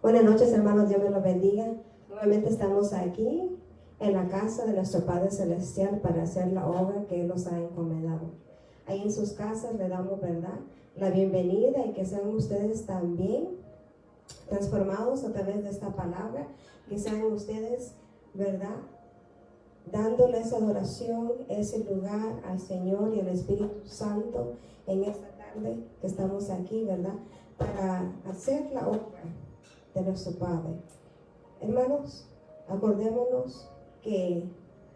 Buenas noches, hermanos, Dios me los bendiga. Nuevamente estamos aquí en la casa de nuestro Padre Celestial para hacer la obra que Él nos ha encomendado. Ahí en sus casas le damos, ¿verdad?, la bienvenida y que sean ustedes también transformados a través de esta palabra, que sean ustedes, ¿verdad?, dándole esa adoración, ese lugar al Señor y al Espíritu Santo en esta tarde que estamos aquí, ¿verdad?, para hacer la obra de nuestro Padre. Hermanos, acordémonos que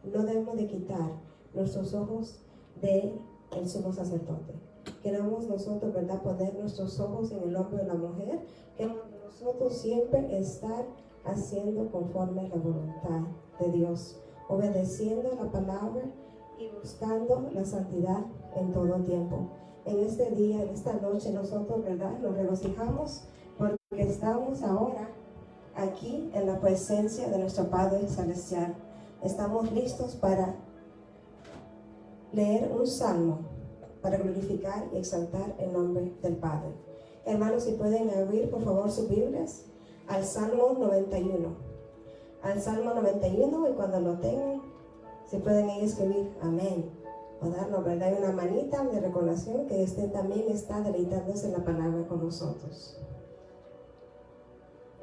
no debemos de quitar nuestros ojos del sumo sacerdote. Queremos nosotros, ¿verdad?, poner nuestros ojos en el hombro de la mujer. Queremos nosotros siempre estar haciendo conforme a la voluntad de Dios, obedeciendo la palabra y buscando la santidad en todo tiempo. En este día, en esta noche, nosotros, ¿verdad?, nos regocijamos porque estamos ahora aquí en la presencia de nuestro Padre Celestial. Estamos listos para leer un salmo, para glorificar y exaltar el nombre del Padre. Hermanos, si pueden abrir por favor sus Biblias al Salmo 91. Al Salmo 91, y cuando lo tengan, si pueden ahí escribir amén, o darnos, ¿verdad?, una manita de recordación que también está deleitándose en la palabra con nosotros.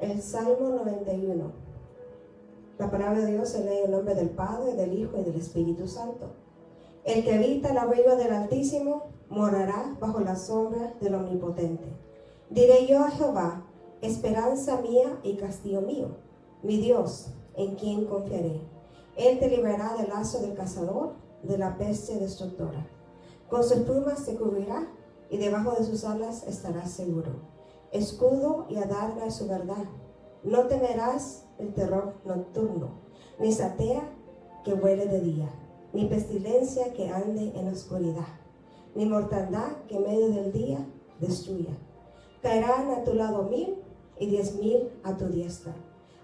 El Salmo 91. La palabra de Dios se lee en el nombre del Padre, del Hijo y del Espíritu Santo. El que habita el abrigo del Altísimo morará bajo la sombra del Omnipotente. Diré yo a Jehová, esperanza mía y castillo mío, mi Dios, en quien confiaré. Él te librará del lazo del cazador, de la peste destructora. Con sus plumas te cubrirá, y debajo de sus alas estarás seguro. Escudo y adarga es su verdad. No temerás el terror nocturno, ni satea que huele de día, ni pestilencia que ande en la oscuridad, ni mortandad que en medio del día destruya. Caerán a tu lado 1000 y 10,000 a tu diestra,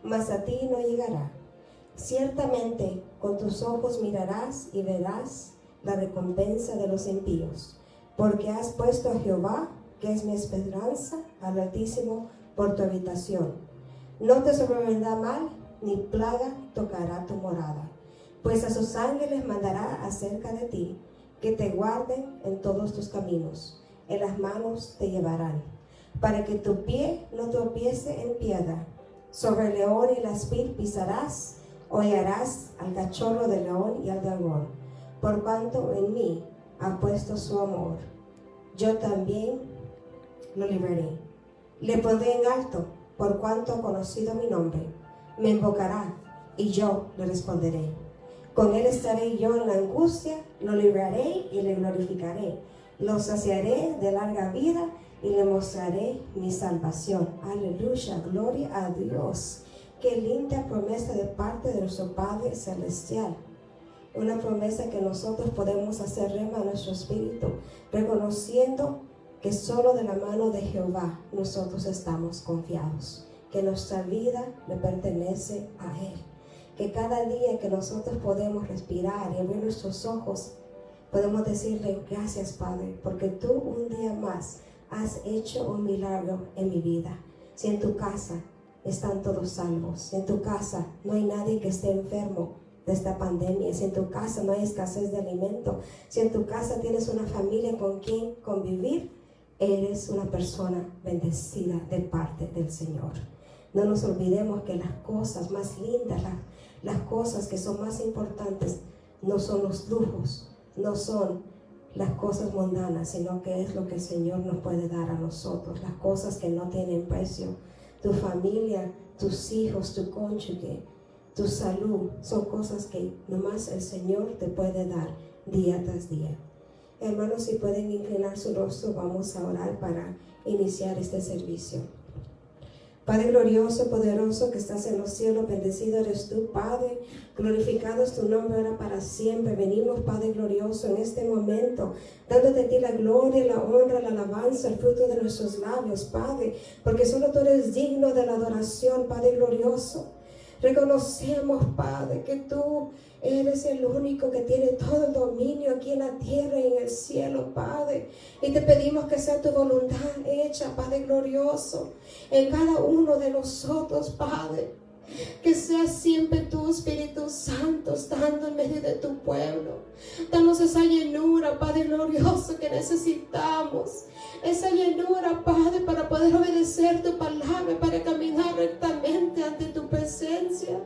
mas a ti no llegará. Ciertamente con tus ojos mirarás y verás la recompensa de los impíos, porque has puesto a Jehová, que es mi esperanza, al Altísimo por tu habitación. No te sobrevendrá mal, ni plaga tocará tu morada, pues a sus ángeles mandará acerca de ti, que te guarden en todos tus caminos, en las manos te llevarán, para que tu pie no tropiece en piedra. Sobre el león y la aspid pisarás, hollarás al cachorro del león y al dragón, por cuanto en mí ha puesto su amor. Yo también lo libraré. Le pondré en alto, por cuanto ha conocido mi nombre. Me invocará, y yo le responderé. Con él estaré yo en la angustia, lo libraré y le glorificaré. Lo saciaré de larga vida y le mostraré mi salvación. Aleluya, gloria a Dios. Qué linda promesa de parte de nuestro Padre Celestial. Una promesa que nosotros podemos hacer rema a nuestro espíritu, reconociendo que solo de la mano de Jehová nosotros estamos confiados, que nuestra vida le pertenece a Él, que cada día que nosotros podemos respirar y abrir nuestros ojos, podemos decirle gracias, Padre, porque tú un día más has hecho un milagro en mi vida. Si en tu casa están todos salvos, si en tu casa no hay nadie que esté enfermo de esta pandemia, si en tu casa no hay escasez de alimento, si en tu casa tienes una familia con quien convivir, eres una persona bendecida de parte del Señor. No nos olvidemos que las cosas más lindas, las cosas que son más importantes, no son los lujos, no son las cosas mundanas, sino que es lo que el Señor nos puede dar a nosotros, las cosas que no tienen precio. Tu familia, tus hijos, tu cónyuge, tu salud, son cosas que nomás el Señor te puede dar día tras día. Hermanos, si pueden inclinar su rostro, vamos a orar para iniciar este servicio. Padre glorioso, poderoso, que estás en los cielos, bendecido eres tú, Padre, glorificado es tu nombre ahora para siempre. Venimos, Padre glorioso, en este momento, dándote a ti la gloria, la honra, la alabanza, el fruto de nuestros labios, Padre, porque solo tú eres digno de la adoración, Padre glorioso. Reconocemos, Padre, que tú eres el único que tiene todo el dominio aquí en la tierra y en el cielo, Padre. Y te pedimos que sea tu voluntad hecha, Padre glorioso, en cada uno de nosotros, Padre. Que sea siempre tu Espíritu Santo estando en medio de tu pueblo. Danos esa llenura, Padre glorioso, que necesitamos. Esa llenura, Padre, para poder obedecer tu palabra, para caminar rectamente ante tu presencia,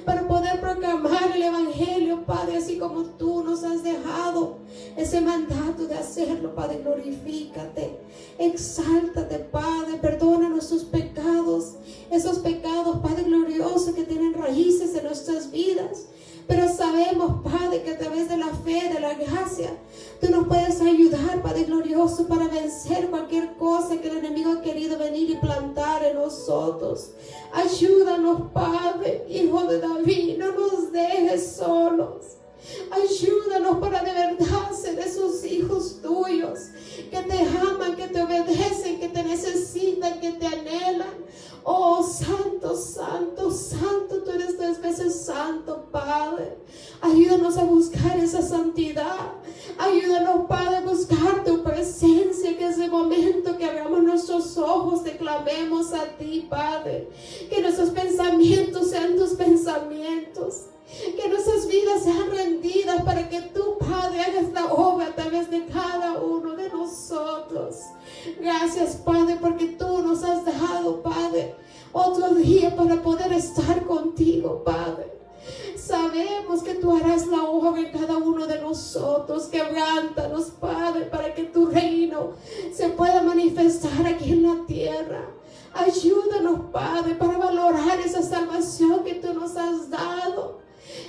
para poder proclamar el Evangelio, Padre, así como tú nos has dejado ese mandato de hacerlo, Padre. Glorifícate, exáltate, Padre, perdona nuestros pecados, esos pecados, Padre glorioso, que tienen raíces en nuestras vidas. Pero sabemos, Padre, que a través de la fe, de la gracia, tú nos puedes ayudar, Padre glorioso, para vencer cualquier cosa que el enemigo ha querido venir y plantar en nosotros. Ayúdanos, Padre, Hijo de David, no nos dejes solos. Ayúdanos para de verdad ser esos hijos tuyos que te aman, que te obedecen, que te necesitan, que te anhelan. Oh, santo, santo, santo, tú eres 3 veces santo, Padre. Ayúdanos a buscar esa santidad. Ayúdanos, Padre, a buscar tu presencia, que es el momento que abramos nuestros ojos, te clamemos a ti, Padre. Que nuestros pensamientos sean tus pensamientos. Que nuestras vidas sean rendidas para que tú, Padre, hagas la obra a través de cada uno de nosotros. Gracias, Padre, porque tú nos has dejado, Padre, otro día para poder estar contigo, Padre. Sabemos que tú harás la obra en cada uno de nosotros. Quebrántanos, Padre, para que tu reino se pueda manifestar aquí en la tierra. Ayúdanos, Padre, para valorar esa salvación que tú nos has dado.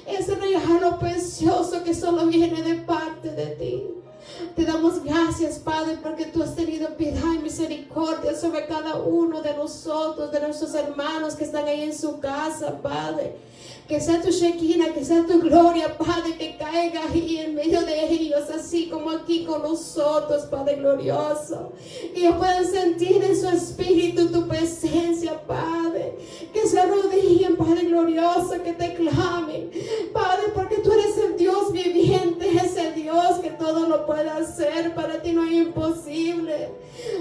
Ese regalo precioso que solo viene de parte de ti. Te damos gracias, Padre, porque tú has tenido piedad y misericordia sobre cada uno de nosotros, de nuestros hermanos que están ahí en su casa, Padre. Que sea tu Shekinah, que sea tu gloria, Padre, que caiga ahí en medio de ellos, así como aquí con nosotros, Padre glorioso. Que ellos puedan sentir en su espíritu tu presencia, Padre. Que se arrodillen, Padre glorioso, que te clamen, Padre, porque tú eres el Dios viviente, ese Dios que todo lo puede hacer. Para ti no hay imposible.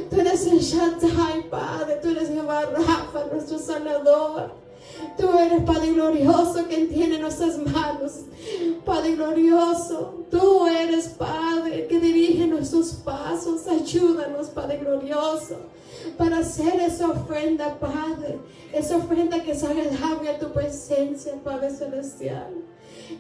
Tú eres el Shaddai, Padre. Tú eres Jehová Rafa, nuestro sanador. Tú eres, Padre glorioso, quien tiene nuestras manos. Padre glorioso, tú eres, Padre, que dirige nuestros pasos. Ayúdanos, Padre glorioso, para hacer esa ofrenda, Padre. Esa ofrenda que es agradable a tu presencia, Padre celestial.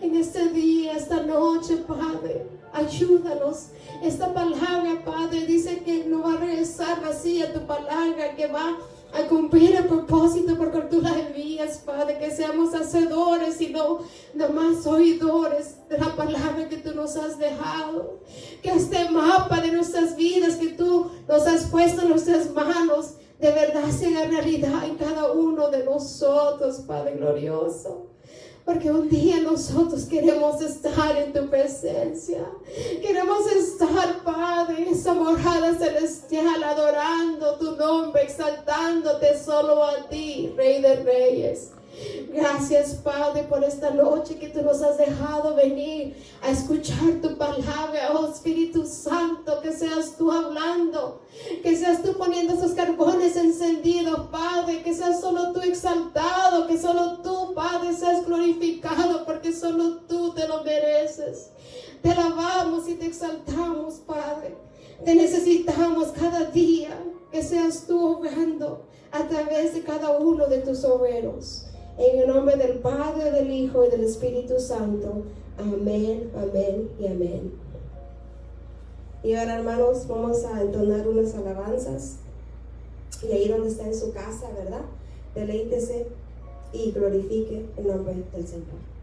En este día, esta noche, Padre, ayúdanos. Esta palabra, Padre, dice que no va a regresar vacía tu palabra, que va a cumplir el propósito por cual tú la envías, Padre. Que seamos hacedores y no más oidores de la palabra que tú nos has dejado. Que este mapa de nuestras vidas que tú nos has puesto en nuestras manos, de verdad sea realidad en cada uno de nosotros, Padre glorioso. Porque un día nosotros queremos estar en tu presencia. Queremos estar, Padre, en esa morada celestial, adorando tu nombre, exaltándote solo a ti, Rey de Reyes. Gracias, Padre, por esta noche que tú nos has dejado venir a escuchar tu palabra. Oh Espíritu Santo, que seas tú hablando, que seas tú poniendo esos carbones encendidos, Padre, que seas solo tú exaltado, que solo tú, Padre, seas glorificado, porque solo tú te lo mereces. Te alabamos y te exaltamos, Padre. Te necesitamos cada día, que seas tú obrando a través de cada uno de tus obreros. En el nombre del Padre, del Hijo y del Espíritu Santo. Amén, amén y amén. Y ahora, hermanos, vamos a entonar unas alabanzas. Y ahí donde está en su casa, ¿verdad? Deleítese y glorifique el nombre del Señor.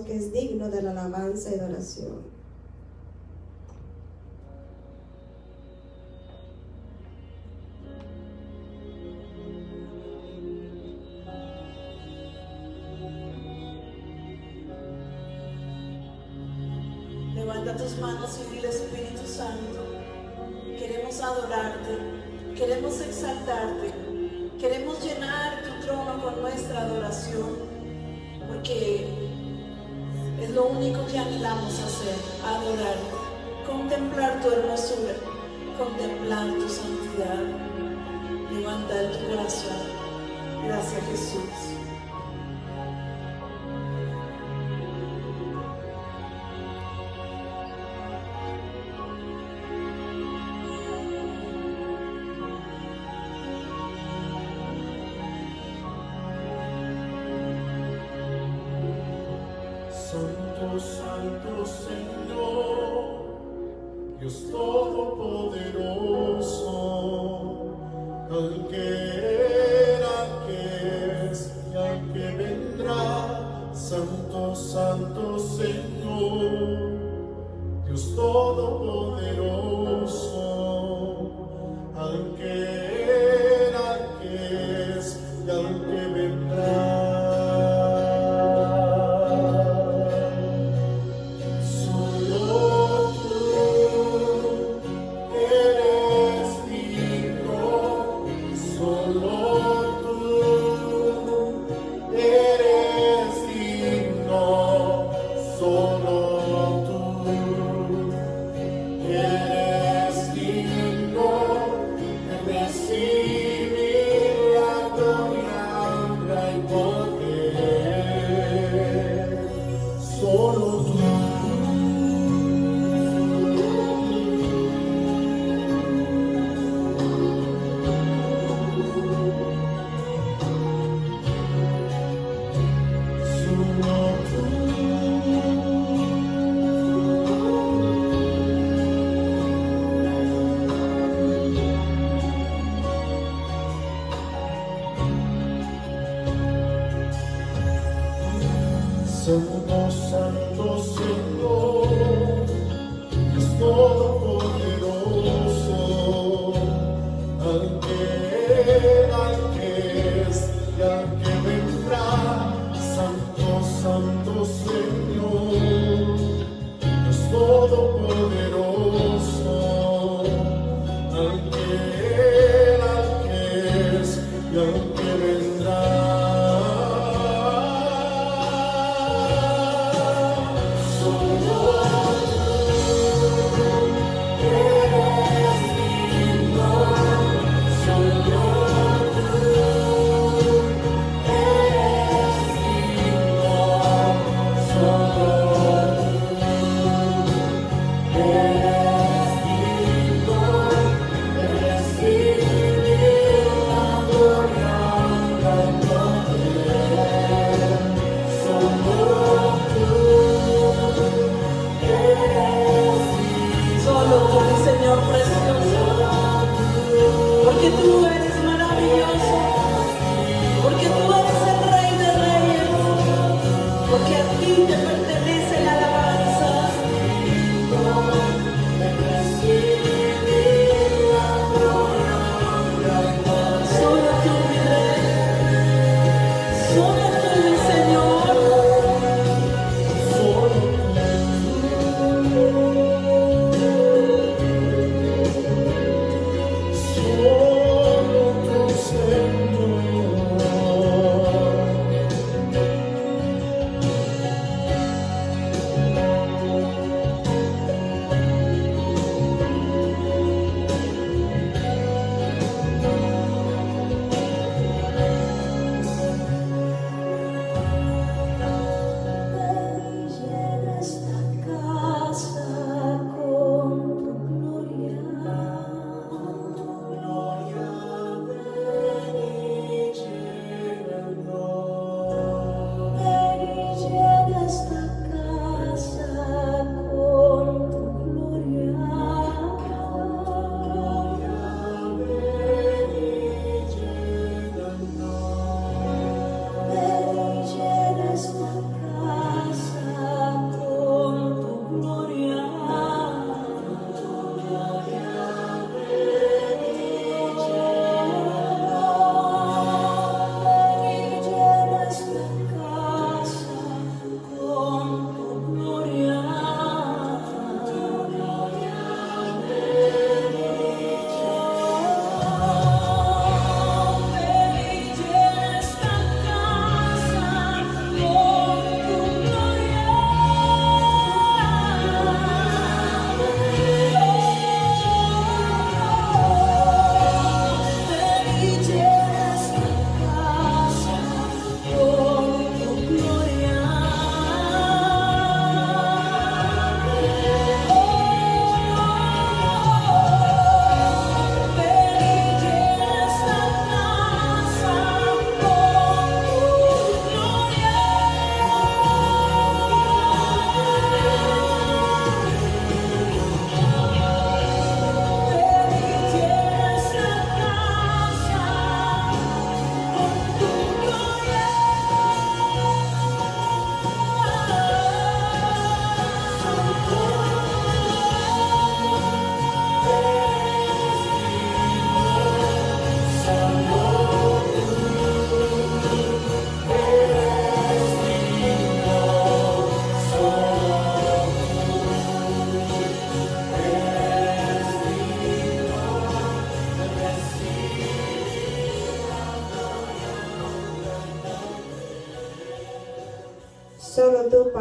que es digno de la alabanza y adoración. Levanta tus manos y dile: Espíritu Santo, queremos adorarte, queremos exaltarte, queremos llenar tu trono con nuestra adoración, porque es lo único que anhelamos hacer: adorarte, contemplar tu hermosura, contemplar tu santidad. Levanta en tu corazón. Gracias, Jesús. Santo, Santo Señor, Dios Todopoderoso, al que era, al que es y al que vendrá. Santo, Santo Señor, Dios Todopoderoso, al que era, al que es y al que vendrá. Santo, Santo Señor, Dios Todopoderoso, al que era, al que es y al que vendrá. Santo, Santo Señor, Dios Todopoderoso, al que era, al que es y al que vendrá.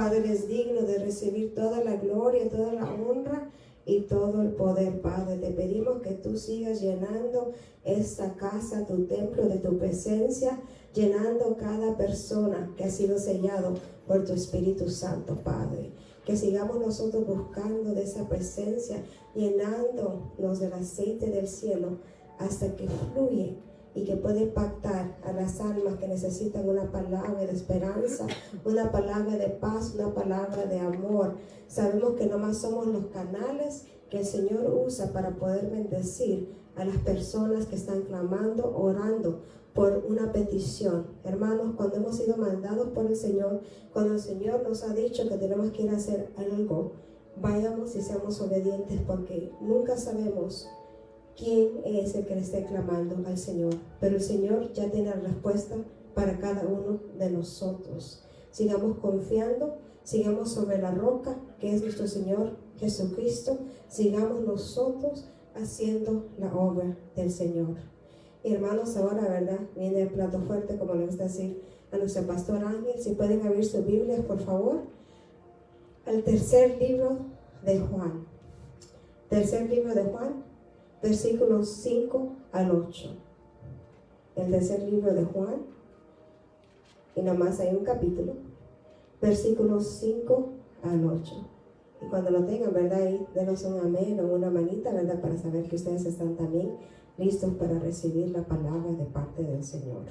Padre, eres digno de recibir toda la gloria, toda la honra y todo el poder, Padre. Te pedimos que tú sigas llenando esta casa, tu templo, de tu presencia, llenando cada persona que ha sido sellado por tu Espíritu Santo, Padre. Que sigamos nosotros buscando de esa presencia, llenándonos del aceite del cielo hasta que fluye y que puede impactar a las almas que necesitan una palabra de esperanza, una palabra de paz, una palabra de amor. Sabemos que nomás somos los canales que el Señor usa para poder bendecir a las personas que están clamando, orando por una petición. Hermanos, cuando hemos sido mandados por el Señor, cuando el Señor nos ha dicho que tenemos que ir a hacer algo, vayamos y seamos obedientes, porque nunca sabemos quién es el que le esté clamando al Señor, pero el Señor ya tiene la respuesta para cada uno de nosotros. Sigamos confiando, sigamos sobre la roca que es nuestro Señor Jesucristo, sigamos nosotros haciendo la obra del Señor. Y hermanos, ahora, ¿verdad?, viene el plato fuerte, como le gusta decir a nuestro pastor Ángel. Si pueden abrir sus Biblias, por favor, al tercer libro de Juan. Tercer libro de Juan, versículos 5 al 8. El tercer libro de Juan, y nomás hay un capítulo, versículos 5 al 8. Y cuando lo tengan, ¿verdad?, ahí denos un amén o una manita, ¿verdad?, para saber que ustedes están también listos para recibir la palabra de parte del Señor.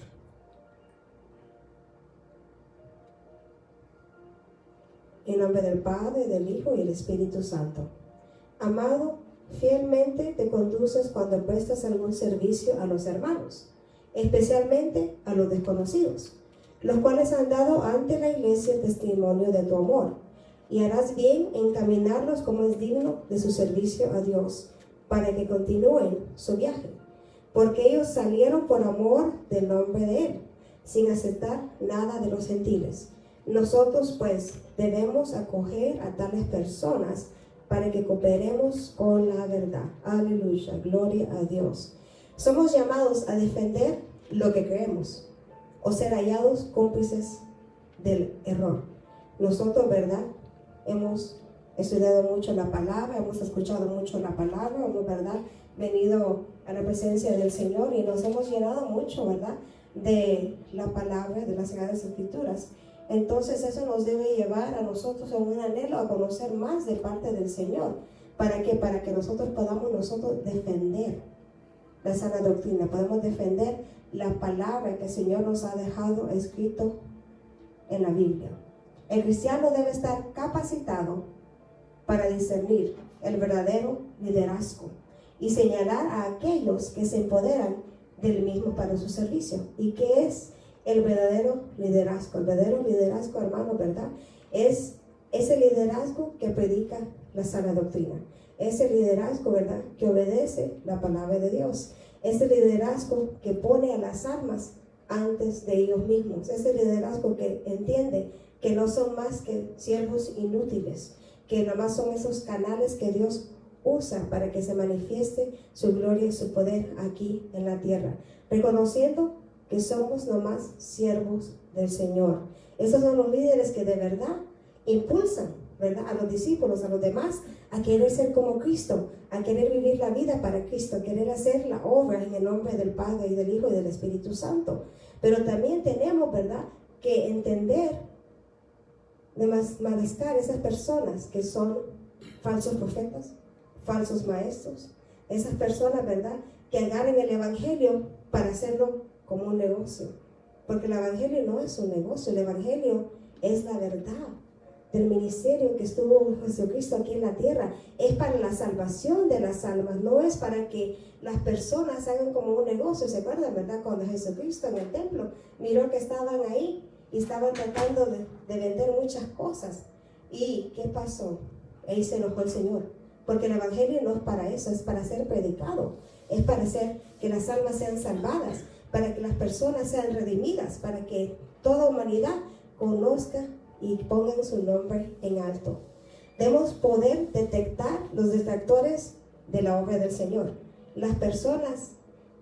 En nombre del Padre, del Hijo y del Espíritu Santo. Amado, fielmente te conduces cuando prestas algún servicio a los hermanos, especialmente a los desconocidos, los cuales han dado ante la iglesia testimonio de tu amor, y harás bien en encaminarlos como es digno de su servicio a Dios, para que continúen su viaje, porque ellos salieron por amor del nombre de Él, sin aceptar nada de los gentiles. Nosotros pues debemos acoger a tales personas para que cooperemos con la verdad. Aleluya, gloria a Dios. Somos llamados a defender lo que creemos o ser hallados cómplices del error. Nosotros, ¿verdad?, hemos estudiado mucho la palabra, hemos escuchado mucho la palabra, hemos, ¿verdad?, venido a la presencia del Señor y nos hemos llenado mucho, ¿verdad?, de la palabra, de las Sagradas Escrituras. Entonces eso nos debe llevar a nosotros en un anhelo a conocer más de parte del Señor. ¿Para qué? Para que nosotros podamos defender la sana doctrina, podemos defender la palabra que el Señor nos ha dejado escrito en la Biblia. El cristiano debe estar capacitado para discernir el verdadero liderazgo y señalar a aquellos que se empoderan del mismo para su servicio. ¿Y qué es el verdadero liderazgo? El verdadero liderazgo, hermano, ¿verdad?, es ese liderazgo que predica la sana doctrina. Ese liderazgo, ¿verdad?, que obedece la palabra de Dios. Ese liderazgo que pone a las almas antes de ellos mismos. Ese liderazgo que entiende que no son más que siervos inútiles, que nada más son esos canales que Dios usa para que se manifieste su gloria y su poder aquí en la tierra, reconociendo que somos nomás siervos del Señor. Esos son los líderes que de verdad impulsan, ¿verdad?, a los discípulos, a los demás, a querer ser como Cristo, a querer vivir la vida para Cristo, a querer hacer la obra en el nombre del Padre y del Hijo y del Espíritu Santo. Pero también tenemos, ¿verdad?, que entender, manejar esas personas que son falsos profetas, falsos maestros, esas personas, ¿verdad?, que agarran el Evangelio para hacerlo como un negocio, porque el Evangelio no es un negocio, el Evangelio es la verdad del ministerio que estuvo Jesucristo aquí en la tierra. Es para la salvación de las almas, no es para que las personas hagan como un negocio. ¿Se acuerdan, verdad?, cuando Jesucristo en el templo miró que estaban ahí y estaban tratando de vender muchas cosas? ¿Y qué pasó? Ahí se enojó el Señor, porque el Evangelio no es para eso, es para ser predicado, es para hacer que las almas sean salvadas, para que las personas sean redimidas, para que toda humanidad conozca y pongan su nombre en alto. Debemos poder detectar los detractores de la obra del Señor, las personas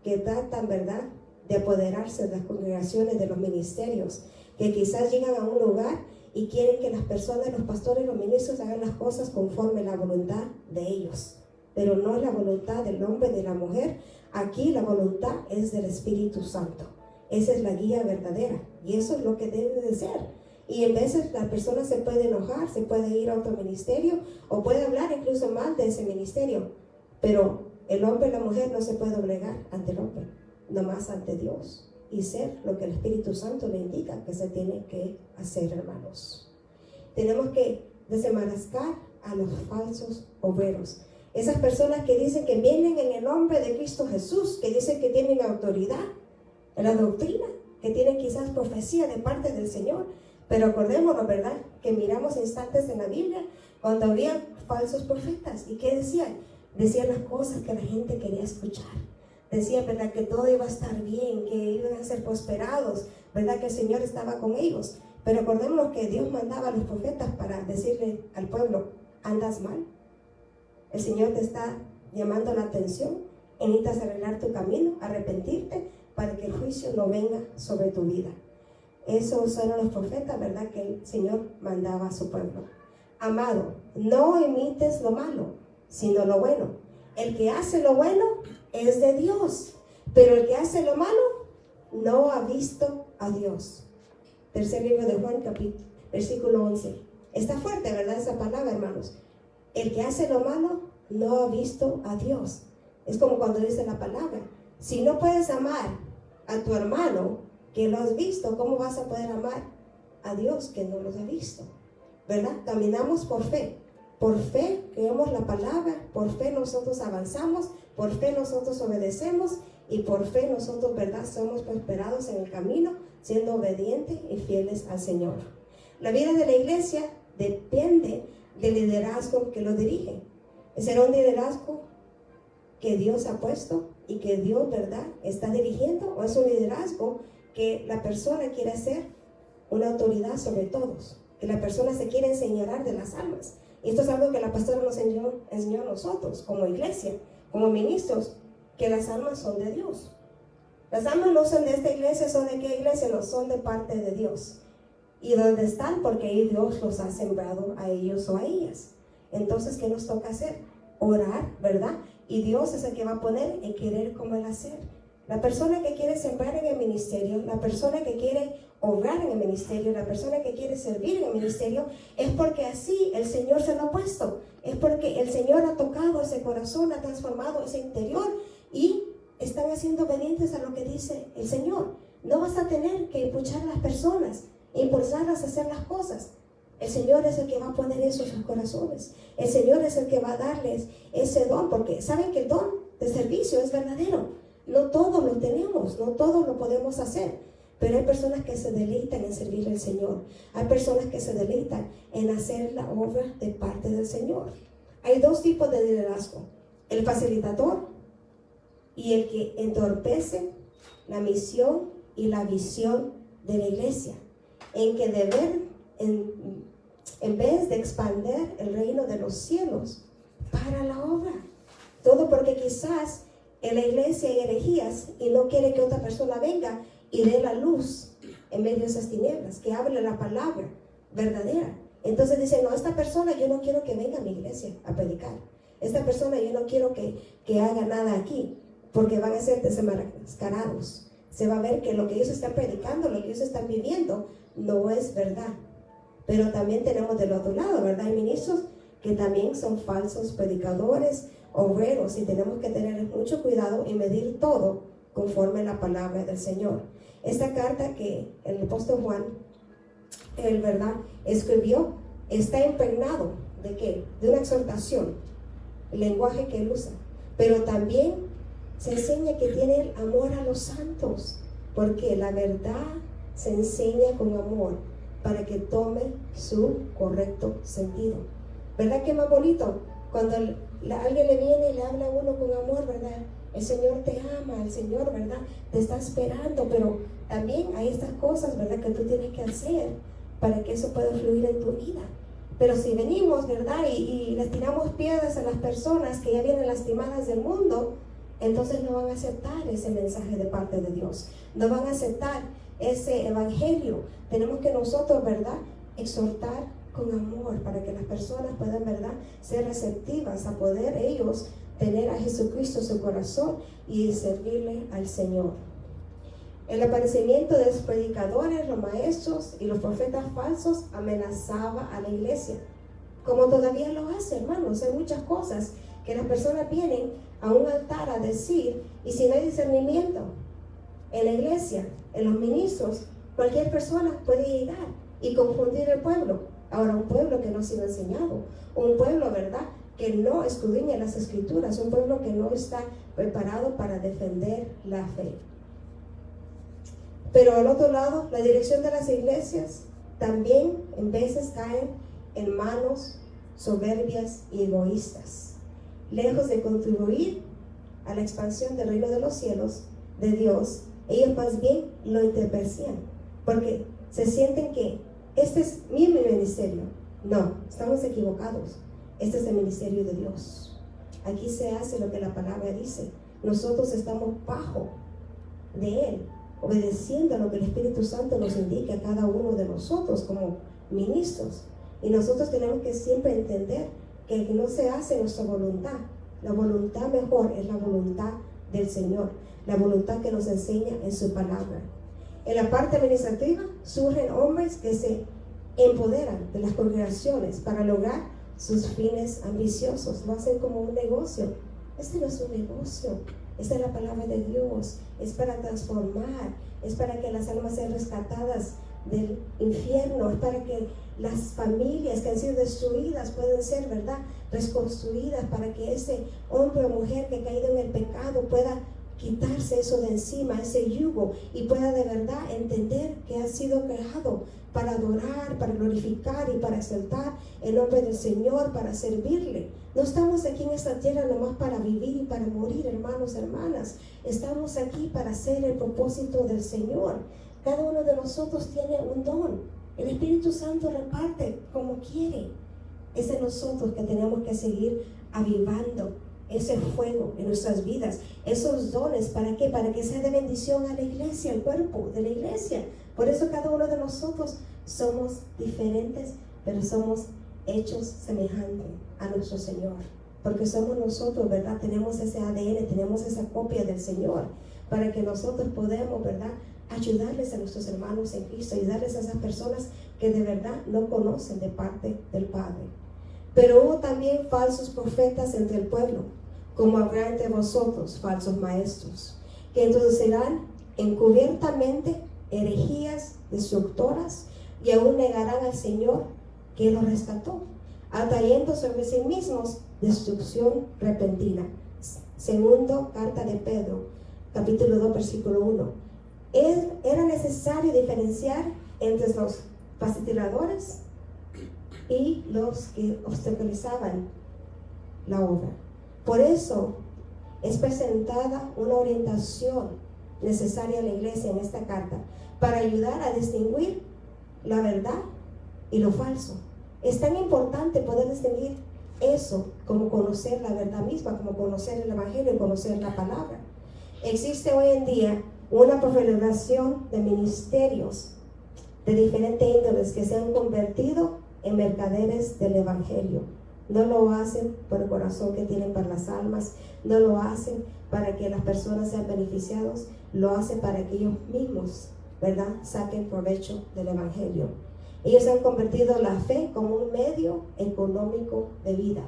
que tratan, ¿verdad?, de apoderarse de las congregaciones, de los ministerios, que quizás llegan a un lugar y quieren que las personas, los pastores, los ministros hagan las cosas conforme a la voluntad de ellos. Pero no es la voluntad del hombre, de la mujer. Aquí la voluntad es del Espíritu Santo. Esa es la guía verdadera y eso es lo que debe de ser. Y en veces la persona se puede enojar, se puede ir a otro ministerio o puede hablar incluso mal de ese ministerio. Pero el hombre y la mujer no se puede obligar ante el hombre, nomás ante Dios. Y ser lo que el Espíritu Santo le indica que se tiene que hacer, hermanos. Tenemos que desenmascarar a los falsos obreros. Esas personas que dicen que vienen en el nombre de Cristo Jesús, que dicen que tienen autoridad en la doctrina, que tienen quizás profecía de parte del Señor. Pero acordémonos, ¿verdad? Que miramos instantes en la Biblia cuando había falsos profetas. ¿Y qué decían? Decían las cosas que la gente quería escuchar. Decían, ¿verdad? Que todo iba a estar bien, que iban a ser prosperados, ¿verdad? Que el Señor estaba con ellos. Pero acordémonos que Dios mandaba a los profetas para decirle al pueblo, andas mal. El Señor te está llamando la atención, necesitas arreglar tu camino, arrepentirte para que el juicio no venga sobre tu vida. Esos son los profetas, ¿verdad? Que el Señor mandaba a su pueblo. Amado, no imites lo malo, sino lo bueno. El que hace lo bueno es de Dios, pero el que hace lo malo no ha visto a Dios. Tercer libro de Juan, versículo 11. Está fuerte, ¿verdad? Esa palabra, hermanos. El que hace lo malo no ha visto a Dios. Es como cuando dice la palabra. Si no puedes amar a tu hermano que lo has visto, ¿cómo vas a poder amar a Dios que no los ha visto? ¿Verdad? Caminamos por fe. Por fe creemos la palabra, por fe nosotros avanzamos, por fe nosotros obedecemos y por fe nosotros, ¿verdad? Somos prosperados en el camino, siendo obedientes y fieles al Señor. La vida de la iglesia depende del liderazgo que lo dirige. ¿Será un liderazgo que Dios ha puesto y que Dios, ¿verdad?, está dirigiendo? ¿O es un liderazgo que la persona quiere ser una autoridad sobre todos? Que la persona se quiere enseñorear de las almas. Y esto es algo que la pastora nos enseñó a nosotros, como iglesia, como ministros, que las almas son de Dios. Las almas no son de esta iglesia, son de qué iglesia, no son de parte de Dios. ¿Y dónde están? Porque ahí Dios los ha sembrado a ellos o a ellas. Entonces, ¿qué nos toca hacer? Orar, ¿verdad? Y Dios es el que va a poner en querer como el hacer. La persona que quiere sembrar en el ministerio, la persona que quiere obrar en el ministerio, la persona que quiere servir en el ministerio, es porque así el Señor se lo ha puesto. Es porque el Señor ha tocado ese corazón, ha transformado ese interior y están haciendo obedientes a lo que dice el Señor. No vas a tener que empujar a las personas, impulsarlas a hacer las cosas. El Señor es el que va a poner eso en sus corazones. El Señor es el que va a darles ese don, porque saben que el don de servicio es verdadero. No todos lo tenemos, no todos lo podemos hacer, pero hay personas que se deleitan en servir al Señor. Hay personas que se deleitan en hacer la obra de parte del Señor. Hay dos tipos de liderazgo: el facilitador y el que entorpece la misión y la visión de la iglesia, en que en vez de expandir el reino de los cielos para la obra. Todo porque quizás en la iglesia hay herejías y no quiere que otra persona venga y dé la luz en medio de esas tinieblas, que hable la palabra verdadera. Entonces dicen, no, esta persona yo no quiero que venga a mi iglesia a predicar. Esta persona yo no quiero que haga nada aquí, porque van a ser desenmascarados. Se va a ver que lo que ellos están predicando, lo que ellos están viviendo, no es verdad. Pero también tenemos del otro lado, ¿verdad? Hay ministros que también son falsos predicadores, obreros, y tenemos que tener mucho cuidado y medir todo conforme a la palabra del Señor. Esta carta que el apóstol Juan, él, ¿verdad?, escribió, está impregnado ¿de qué? De una exhortación, el lenguaje que él usa, pero también se enseña que tiene el amor a los santos, porque la verdad se enseña con amor para que tome su correcto sentido. ¿Verdad que es más bonito? Cuando alguien le viene y le habla a uno con amor, ¿verdad? El Señor te ama, el Señor, ¿verdad?, te está esperando, pero también hay estas cosas, ¿verdad?, que tú tienes que hacer para que eso pueda fluir en tu vida. Pero si venimos, ¿verdad?, y les tiramos piedras a las personas que ya vienen lastimadas del mundo, entonces no van a aceptar ese mensaje de parte de Dios, no van a aceptar ese evangelio. Tenemos que nosotros, ¿verdad?, exhortar con amor para que las personas puedan, ¿verdad?, ser receptivas a poder ellos tener a Jesucristo en su corazón y servirle al Señor. El aparecimiento de los predicadores, los maestros y los profetas falsos amenazaba a la iglesia, como todavía lo hace, hermanos. Hay muchas cosas que las personas vienen a un altar a decir, y si no hay discernimiento en la iglesia, en los ministros, cualquier persona puede llegar y confundir el pueblo. Ahora, un pueblo que no ha sido enseñado, un pueblo, ¿verdad?, que no escudriña las escrituras, un pueblo que no está preparado para defender la fe. Pero al otro lado, la dirección de las iglesias también en veces caen en manos soberbias y egoístas. Lejos de contribuir a la expansión del reino de los cielos, de Dios, ellos más bien lo interpersían, porque se sienten que este es mi ministerio. No, estamos equivocados. Este es el ministerio de Dios. Aquí se hace lo que la palabra dice. Nosotros estamos bajo de Él, obedeciendo a lo que el Espíritu Santo nos indica a cada uno de nosotros como ministros. Y nosotros tenemos que siempre entender que no se hace nuestra voluntad. La voluntad mejor es la voluntad del Señor, la voluntad que nos enseña en su palabra. En la parte administrativa surgen hombres que se empoderan de las congregaciones para lograr sus fines ambiciosos. Lo hacen como un negocio. Este no es un negocio. Esta es la palabra de Dios. Es para transformar. Es para que las almas sean rescatadas del infierno. Es para que las familias que han sido destruidas puedan ser, ¿verdad?, reconstruidas, para que ese hombre o mujer que ha caído en el pecado pueda quitarse eso de encima, ese yugo, y pueda de verdad entender que ha sido creado para adorar, para glorificar y para exaltar el nombre del Señor, para servirle. No estamos aquí en esta tierra nomás para vivir y para morir, hermanos, hermanas. Estamos aquí para hacer el propósito del Señor. Cada uno de nosotros tiene un don. El Espíritu Santo reparte como quiere. Es en nosotros que tenemos que seguir avivando ese fuego en nuestras vidas, esos dones. ¿Para qué? Para que sea de bendición a la iglesia, al cuerpo de la iglesia. Por eso cada uno de nosotros somos diferentes, pero somos hechos semejantes a nuestro Señor. Porque somos nosotros, ¿verdad? Tenemos ese ADN, tenemos esa copia del Señor, para que nosotros podamos, ¿verdad?, ayudarles a nuestros hermanos en Cristo, ayudarles a esas personas que de verdad no conocen de parte del Padre. Pero hubo también falsos profetas entre el pueblo, como habrá entre vosotros falsos maestros, que introducirán encubiertamente herejías destructoras y aún negarán al Señor que los rescató, atrayendo sobre sí mismos destrucción repentina. Segundo carta de Pedro, capítulo 2, versículo 1. Era necesario diferenciar entre los vaciladores y los que obstaculizaban la obra. Por eso es presentada una orientación necesaria a la iglesia en esta carta, para ayudar a distinguir la verdad y lo falso. Es tan importante poder distinguir eso como conocer la verdad misma, como conocer el Evangelio y conocer la palabra. Existe hoy en día una proliferación de ministerios de diferentes índoles que se han convertido en mercaderes del Evangelio. No lo hacen por el corazón que tienen para las almas, no lo hacen para que las personas sean beneficiados, lo hacen para que ellos mismos, ¿verdad?, saquen provecho del Evangelio. Ellos han convertido la fe como un medio económico de vida.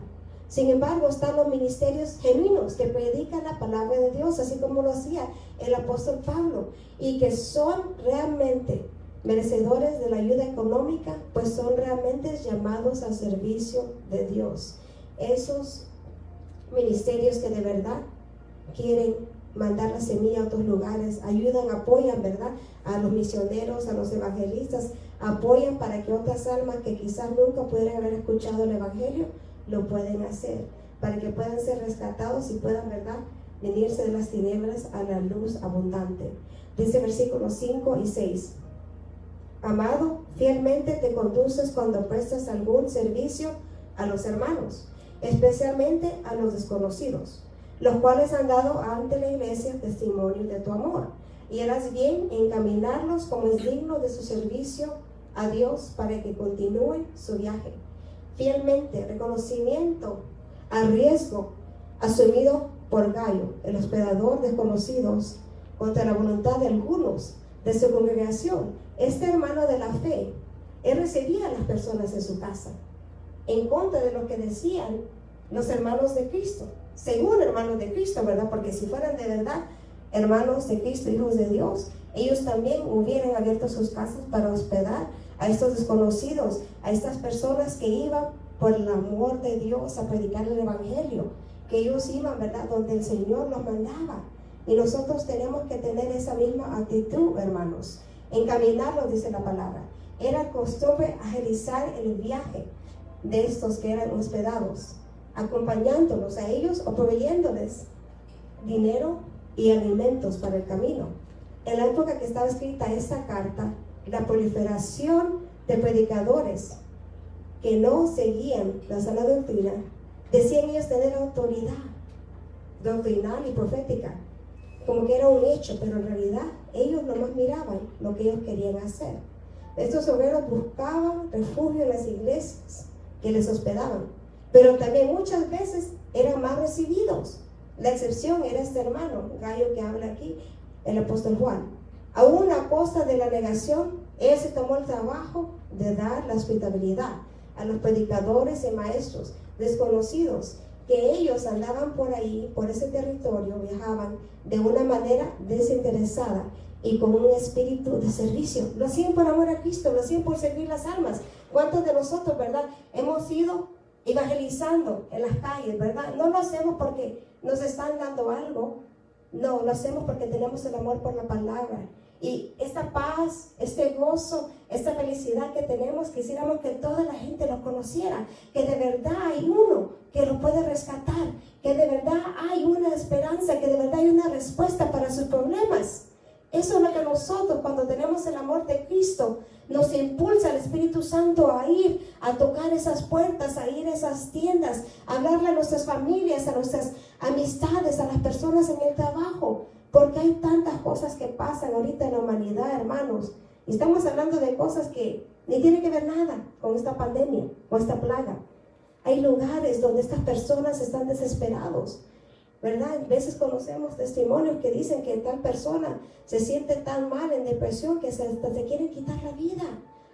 Sin embargo, están los ministerios genuinos que predican la palabra de Dios, así como lo hacía el apóstol Pablo, y que son realmente merecedores de la ayuda económica, pues son realmente llamados al servicio de Dios. Esos ministerios que de verdad quieren mandar la semilla a otros lugares, ayudan, apoyan, ¿verdad?, a los misioneros, a los evangelistas, apoyan para que otras almas que quizás nunca pudieran haber escuchado el Evangelio, lo pueden hacer, para que puedan ser rescatados y puedan, ¿verdad?, venirse de las tinieblas a la luz abundante. Dice versículos 5 y 6. Amado, fielmente te conduces cuando prestas algún servicio a los hermanos, especialmente a los desconocidos, los cuales han dado ante la iglesia testimonio de tu amor, y harás bien en encaminarlos como es digno de su servicio a Dios para que continúe su viaje. Fielmente, reconocimiento al riesgo asumido por Gayo, el hospedador desconocidos, contra la voluntad de algunos de su congregación. Este hermano de la fe, él recibía a las personas en su casa, en contra de lo que decían los hermanos de Cristo, según hermanos de Cristo, ¿verdad? Porque si fueran de verdad hermanos de Cristo, hijos de Dios, ellos también hubieran abierto sus casas para hospedar a estos desconocidos, a estas personas que iban por el amor de Dios a predicar el evangelio, que ellos iban, ¿verdad?, donde el Señor los mandaba. Y nosotros tenemos que tener esa misma actitud, hermanos, encaminarlos, dice la palabra. Era costumbre agilizar el viaje de estos que eran hospedados, acompañándolos a ellos o proveyéndoles dinero y alimentos para el camino. En la época que estaba escrita esta carta, la proliferación de predicadores que no seguían la sana doctrina, decían ellos tener autoridad doctrinal y profética, como que era un hecho, pero en realidad ellos nomás miraban lo que ellos querían hacer. Estos obreros buscaban refugio en las iglesias que les hospedaban, pero también muchas veces eran mal recibidos. La excepción era este hermano Gayo que habla aquí, el apóstol Juan. Aún a costa de la negación, él se tomó el trabajo de dar la hospitalidad a los predicadores y maestros desconocidos, que ellos andaban por ahí, por ese territorio, viajaban de una manera desinteresada y con un espíritu de servicio. Lo hacían por amor a Cristo, lo hacían por servir las almas. ¿Cuántos de nosotros, verdad, hemos ido evangelizando en las calles, verdad? No lo hacemos porque nos están dando algo, no, lo hacemos porque tenemos el amor por la palabra. Y esta paz, este gozo, esta felicidad que tenemos, quisiéramos que toda la gente lo conociera, que de verdad hay uno que lo puede rescatar, que de verdad hay una esperanza, que de verdad hay una respuesta para sus problemas. Eso es lo que nosotros, cuando tenemos el amor de Cristo, nos impulsa el Espíritu Santo a ir, a tocar esas puertas, a ir a esas tiendas, a hablarle a nuestras familias, a nuestras amistades, a las personas en el trabajo. Porque hay tantas cosas que pasan ahorita en la humanidad, hermanos. Y estamos hablando de cosas que ni tienen que ver nada con esta pandemia, con esta plaga. Hay lugares donde estas personas están desesperados, ¿verdad? A veces conocemos testimonios que dicen que tal persona se siente tan mal, en depresión, que hasta se quieren quitar la vida.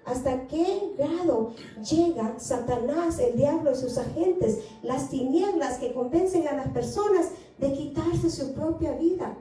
¿Hasta qué grado llega Satanás, el diablo y sus agentes, las tinieblas que convencen a las personas de quitarse su propia vida?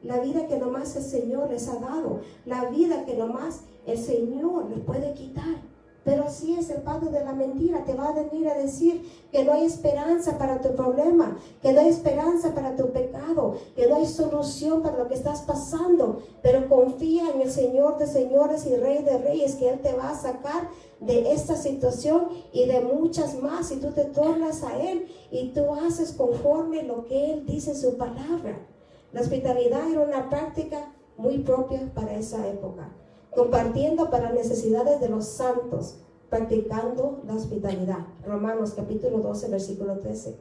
La vida que nomás el Señor les ha dado, la vida que nomás el Señor les puede quitar. Pero si es el padre de la mentira, te va a venir a decir que no hay esperanza para tu problema, que no hay esperanza para tu pecado, que no hay solución para lo que estás pasando. Pero confía en el Señor de señores y Rey de reyes, que Él te va a sacar de esta situación y de muchas más, si tú te tornas a Él y tú haces conforme lo que Él dice en su palabra. La hospitalidad era una práctica muy propia para esa época, compartiendo para necesidades de los santos, practicando la hospitalidad. Romanos capítulo 12, versículo 13.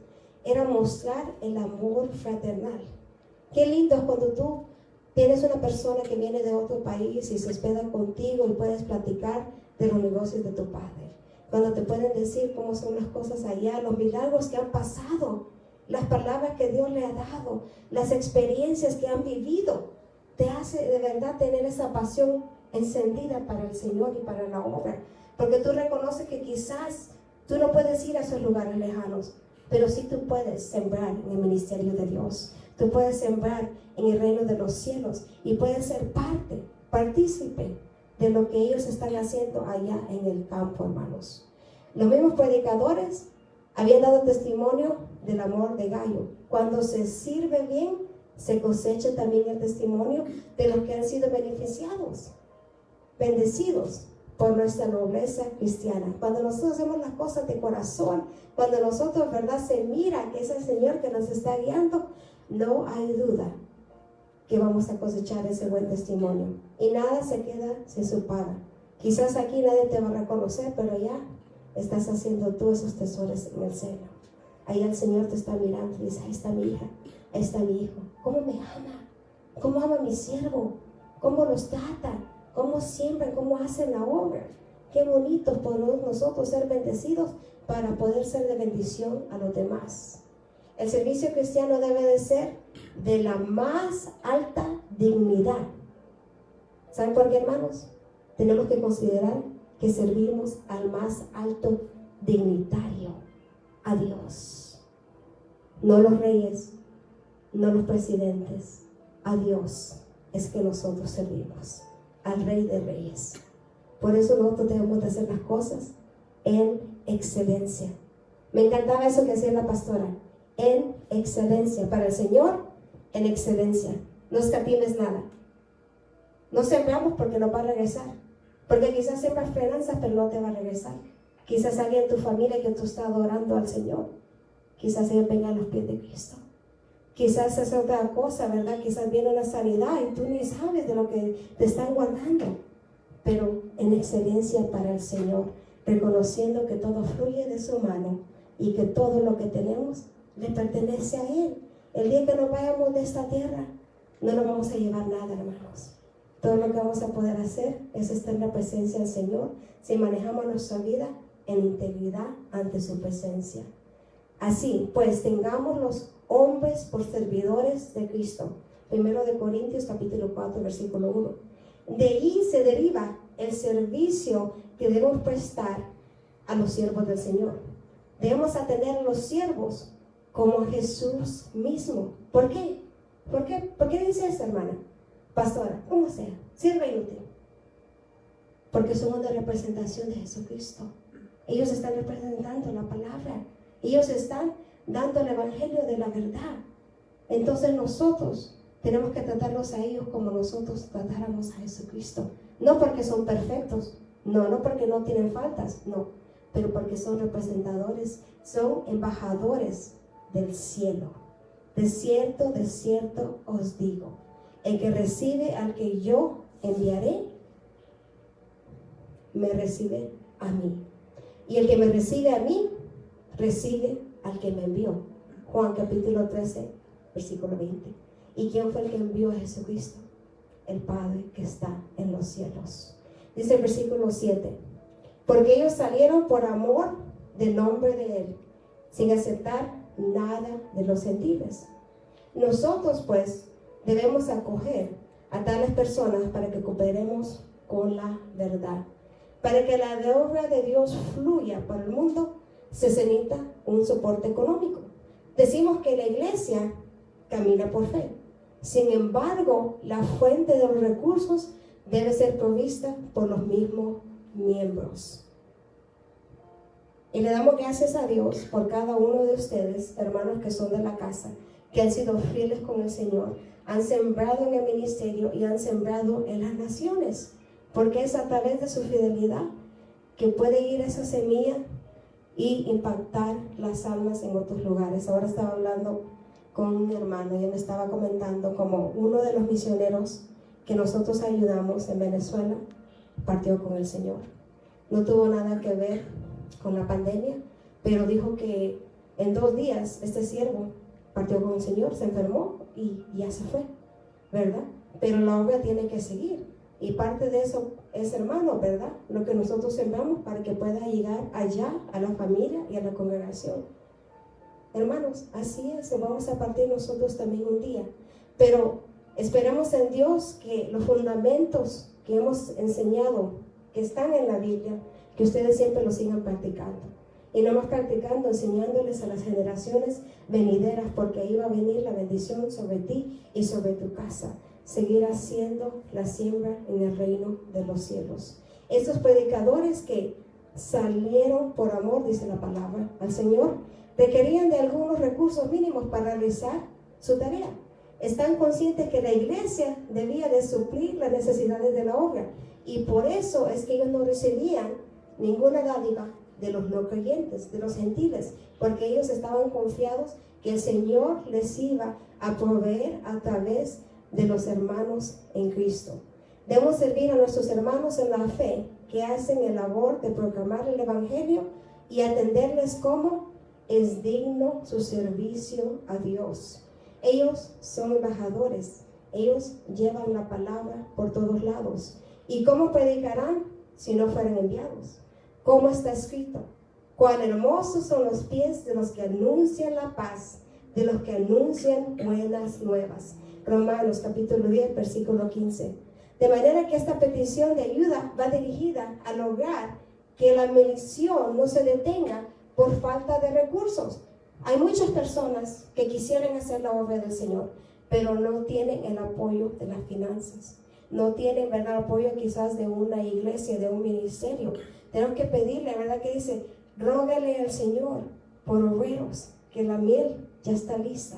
Era mostrar el amor fraternal. Qué lindo es cuando tú tienes una persona que viene de otro país y se hospeda contigo y puedes platicar de los negocios de tu padre. Cuando te pueden decir cómo son las cosas allá, los milagros que han pasado, las palabras que Dios le ha dado, las experiencias que han vivido, te hace de verdad tener esa pasión encendida para el Señor y para la obra. Porque tú reconoces que quizás tú no puedes ir a esos lugares lejanos, pero sí tú puedes sembrar en el ministerio de Dios. Tú puedes sembrar en el reino de los cielos y puedes ser partícipe de lo que ellos están haciendo allá en el campo, hermanos. Los mismos predicadores habían dado testimonio del amor de Gayo. Cuando se sirve bien, se cosecha también el testimonio de los que han sido beneficiados, bendecidos por nuestra nobleza cristiana. Cuando nosotros hacemos las cosas de corazón, cuando nosotros, ¿verdad?, se mira que es el Señor que nos está guiando, no hay duda que vamos a cosechar ese buen testimonio. Y nada se queda sin su paga. Quizás aquí nadie te va a reconocer, pero ya estás haciendo tú esos tesoros en el cielo. Ahí el Señor te está mirando y dice: ahí está mi hija, ahí está mi hijo. ¿Cómo me ama? ¿Cómo ama a mi siervo? ¿Cómo los trata? ¿Cómo siembran? ¿Cómo hacen la obra? Qué bonito podemos nosotros ser bendecidos para poder ser de bendición a los demás. El servicio cristiano debe de ser de la más alta dignidad. ¿Saben por qué, hermanos? Tenemos que considerar que servimos al más alto dignitario, a Dios. No los reyes, no los presidentes, a Dios es que nosotros servimos, al Rey de Reyes. Por eso nosotros debemos de hacer las cosas en excelencia. Me encantaba eso que hacía la pastora, en excelencia. Para el Señor, en excelencia. No escatimes nada. No sembramos porque no va a regresar. Porque quizás siembras esperanzas, pero no te va a regresar. Quizás alguien en tu familia que tú estás adorando al Señor, quizás ellos vengan a los pies de Cristo. Quizás es otra cosa, ¿verdad? Quizás viene una sanidad y tú ni sabes de lo que te están guardando. Pero en excelencia para el Señor, reconociendo que todo fluye de su mano y que todo lo que tenemos le pertenece a Él. El día que nos vayamos de esta tierra, no nos vamos a llevar nada, hermanos. Todo lo que vamos a poder hacer es estar en la presencia del Señor si manejamos nuestra vida en integridad ante su presencia. Así pues, tengamos los hombres por servidores de Cristo. 1 Corintios capítulo 4, versículo 1. De ahí se deriva el servicio que debemos prestar a los siervos del Señor. Debemos atender a los siervos como a Jesús mismo. ¿Por qué? ¿Por qué dice esto, hermana? Pastora, como sea, sierva inútil. Porque son una representación de Jesucristo. Ellos están representando la palabra. Ellos están dando el evangelio de la verdad. Entonces nosotros tenemos que tratarlos a ellos como nosotros tratáramos a Jesucristo. No porque son perfectos, no porque no tienen faltas, no, pero porque son representadores, son embajadores del cielo. De cierto os digo, el que recibe al que yo enviaré, me recibe a mí. Y el que me recibe a mí, recibe al que me envió. Juan capítulo 13, versículo 20. ¿Y quién fue el que envió a Jesucristo? El Padre que está en los cielos. Dice el versículo 7. Porque ellos salieron por amor del nombre de Él, sin aceptar nada de los gentiles. Nosotros pues debemos acoger a tales personas para que cooperemos con la verdad. Para que la obra de Dios fluya por el mundo, se necesita un soporte económico. Decimos que la iglesia camina por fe. Sin embargo, la fuente de los recursos debe ser provista por los mismos miembros. Y le damos gracias a Dios por cada uno de ustedes, hermanos que son de la casa, que han sido fieles con el Señor, han sembrado en el ministerio y han sembrado en las naciones, porque es a través de su fidelidad que puede ir esa semilla y impactar las almas en otros lugares. Ahora estaba hablando con un hermano y él me estaba comentando como uno de los misioneros que nosotros ayudamos en Venezuela partió con el Señor. No tuvo nada que ver con la pandemia, pero dijo que en 2 días este siervo partió con el Señor, se enfermó y ya se fue, ¿verdad? Pero la obra tiene que seguir y parte de eso es, hermano, ¿verdad? Lo que nosotros sembramos para que pueda llegar allá a la familia y a la congregación. Hermanos, así es, vamos a partir nosotros también un día, pero esperamos en Dios que los fundamentos que hemos enseñado, que están en la Biblia, que ustedes siempre los sigan practicando. Y no más practicando, enseñándoles a las generaciones venideras, porque ahí va a venir la bendición sobre ti y sobre tu casa. Seguir haciendo la siembra en el reino de los cielos. Estos predicadores que salieron por amor, dice la palabra, al Señor, requerían de algunos recursos mínimos para realizar su tarea. Están conscientes que la iglesia debía de suplir las necesidades de la obra, y por eso es que ellos no recibían ninguna dádiva de los no creyentes, de los gentiles, porque ellos estaban confiados que el Señor les iba a proveer a través de los hermanos en Cristo. Debemos servir a nuestros hermanos en la fe, que hacen el labor de proclamar el evangelio y atenderles como es digno su servicio a Dios. Ellos son embajadores, ellos llevan la palabra por todos lados. ¿Y cómo predicarán si no fueran enviados. Como está escrito: cuán hermosos son los pies de los que anuncian la paz, de los que anuncian buenas nuevas. Romanos capítulo 10, versículo 15. De manera que esta petición de ayuda va dirigida a lograr que la misión no se detenga por falta de recursos. Hay muchas personas que quisieran hacer la obra del Señor, pero no tienen el apoyo de las finanzas. No tienen, ¿verdad?, apoyo quizás de una iglesia, de un ministerio. Tenemos que pedirle, ¿verdad?, que dice: rógale al Señor por obreros, que la miel ya está lista.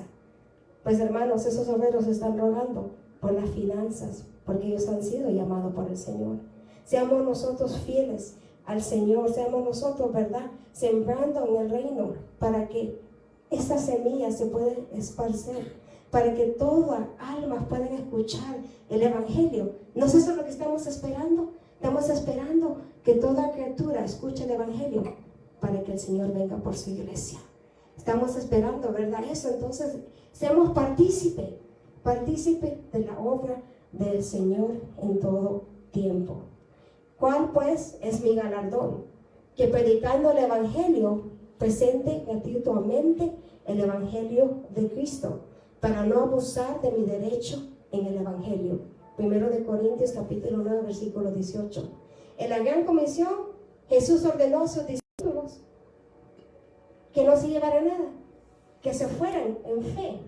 Pues hermanos, esos obreros están rogando por las finanzas, porque ellos han sido llamados por el Señor. Seamos nosotros fieles al Señor, seamos nosotros, ¿verdad?, sembrando en el reino, para que esta semilla se pueda esparcer, para que todas almas puedan escuchar el Evangelio. ¿No es eso lo que estamos esperando? Estamos esperando que toda criatura escuche el Evangelio para que el Señor venga por su iglesia. Estamos esperando, ¿verdad?, eso. Entonces, seamos partícipe de la obra del Señor en todo tiempo. ¿Cuál pues es mi galardón? Que predicando el Evangelio presente gratuitamente el Evangelio de Cristo, para no abusar de mi derecho en el Evangelio. 1 de Corintios capítulo 9, versículo 18. En la gran comisión, Jesús ordenó a sus discípulos que no se llevaran nada, que se fueran en fe,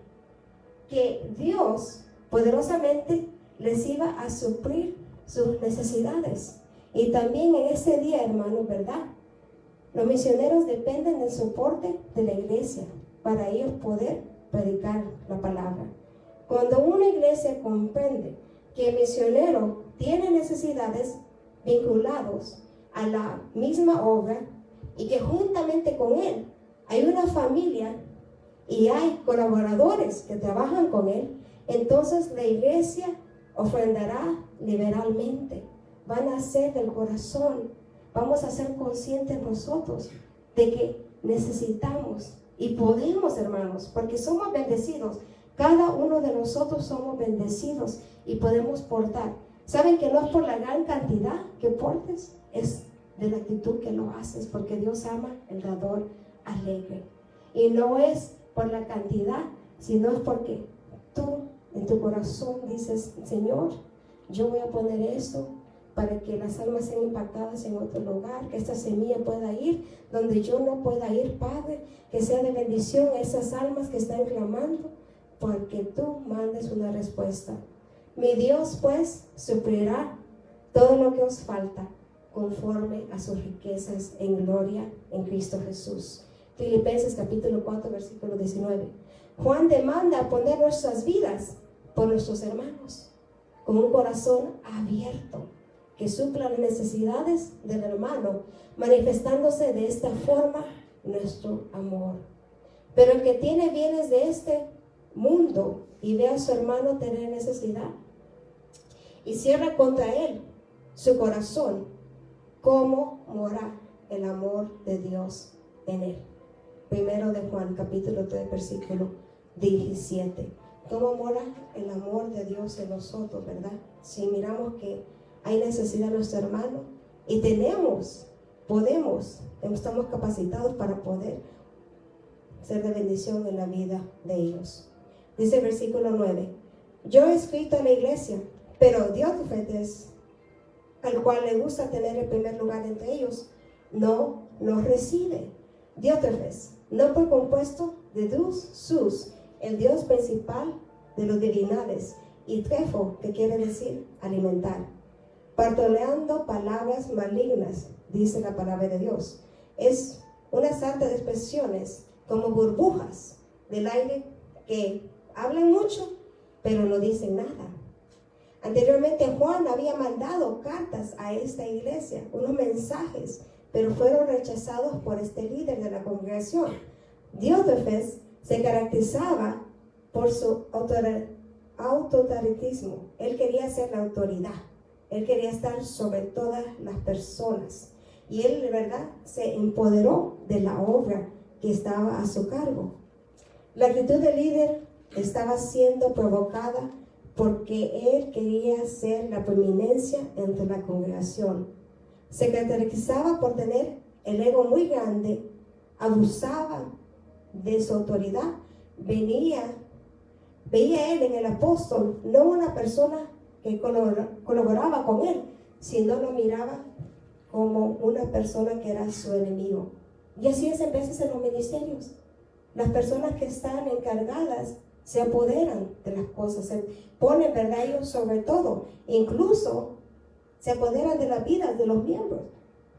que Dios poderosamente les iba a suplir sus necesidades. Y también en ese día, hermanos, ¿verdad?, los misioneros dependen del soporte de la iglesia para ellos poder predicar la palabra. Cuando una iglesia comprende que el misionero tiene necesidades vinculados a la misma obra y que juntamente con él hay una familia y hay colaboradores que trabajan con él, entonces la iglesia ofrendará liberalmente. Van a ser del corazón. Vamos a ser conscientes nosotros de que necesitamos y podemos, hermanos, porque somos bendecidos. Cada uno de nosotros somos bendecidos y podemos portar. ¿Saben que no es por la gran cantidad que portes? Es de la actitud que lo haces, porque Dios ama el dador alegre. Y no es por la cantidad, sino es porque tú en tu corazón dices: Señor, yo voy a poner esto para que las almas sean impactadas en otro lugar, que esta semilla pueda ir donde yo no pueda ir, Padre, que sea de bendición a esas almas que están clamando, porque tú mandes una respuesta. Mi Dios, pues, suplirá todo lo que os falta, conforme a sus riquezas en gloria en Cristo Jesús. Filipenses capítulo 4, versículo 19. Juan demanda poner nuestras vidas por nuestros hermanos, con un corazón abierto, que supla las necesidades del hermano, manifestándose de esta forma nuestro amor. Pero el que tiene bienes de este mundo y ve a su hermano tener necesidad y cierra contra él su corazón, ¿cómo mora el amor de Dios en él? 1 de Juan capítulo 3, versículo 17. ¿Cómo mora el amor de Dios en nosotros, verdad? Si miramos que hay necesidad de nuestro hermano y estamos capacitados para poder ser de bendición en la vida de ellos. Dice el versículo 9: yo he escrito a la iglesia, pero Diótrefes, al cual le gusta tener el primer lugar entre ellos, no los recibe. Diótrefes no fue compuesto de Sus, el dios principal de los divinales, y Trefo, que quiere decir alimentar, partoleando palabras malignas, dice la palabra de Dios. Es una sarta de expresiones como burbujas del aire que hablan mucho, pero no dicen nada. Anteriormente Juan había mandado cartas a esta iglesia, unos mensajes, pero fueron rechazados por este líder de la congregación. Diótrefes se caracterizaba por su autoritarismo. Él quería ser la autoridad. Él quería estar sobre todas las personas. Y él, de verdad, se empoderó de la obra que estaba a su cargo. La actitud del líder estaba siendo provocada porque él quería ser la preeminencia entre la congregación. Se caracterizaba por tener el ego muy grande, abusaba de su autoridad. Veía él en el apóstol no una persona que colaboraba con él, sino lo miraba como una persona que era su enemigo. Y así es en veces en los ministerios. Las personas que están encargadas se apoderan de las cosas, se ponen, ¿verdad?, ellos sobre todo, incluso se apoderan de la vida de los miembros.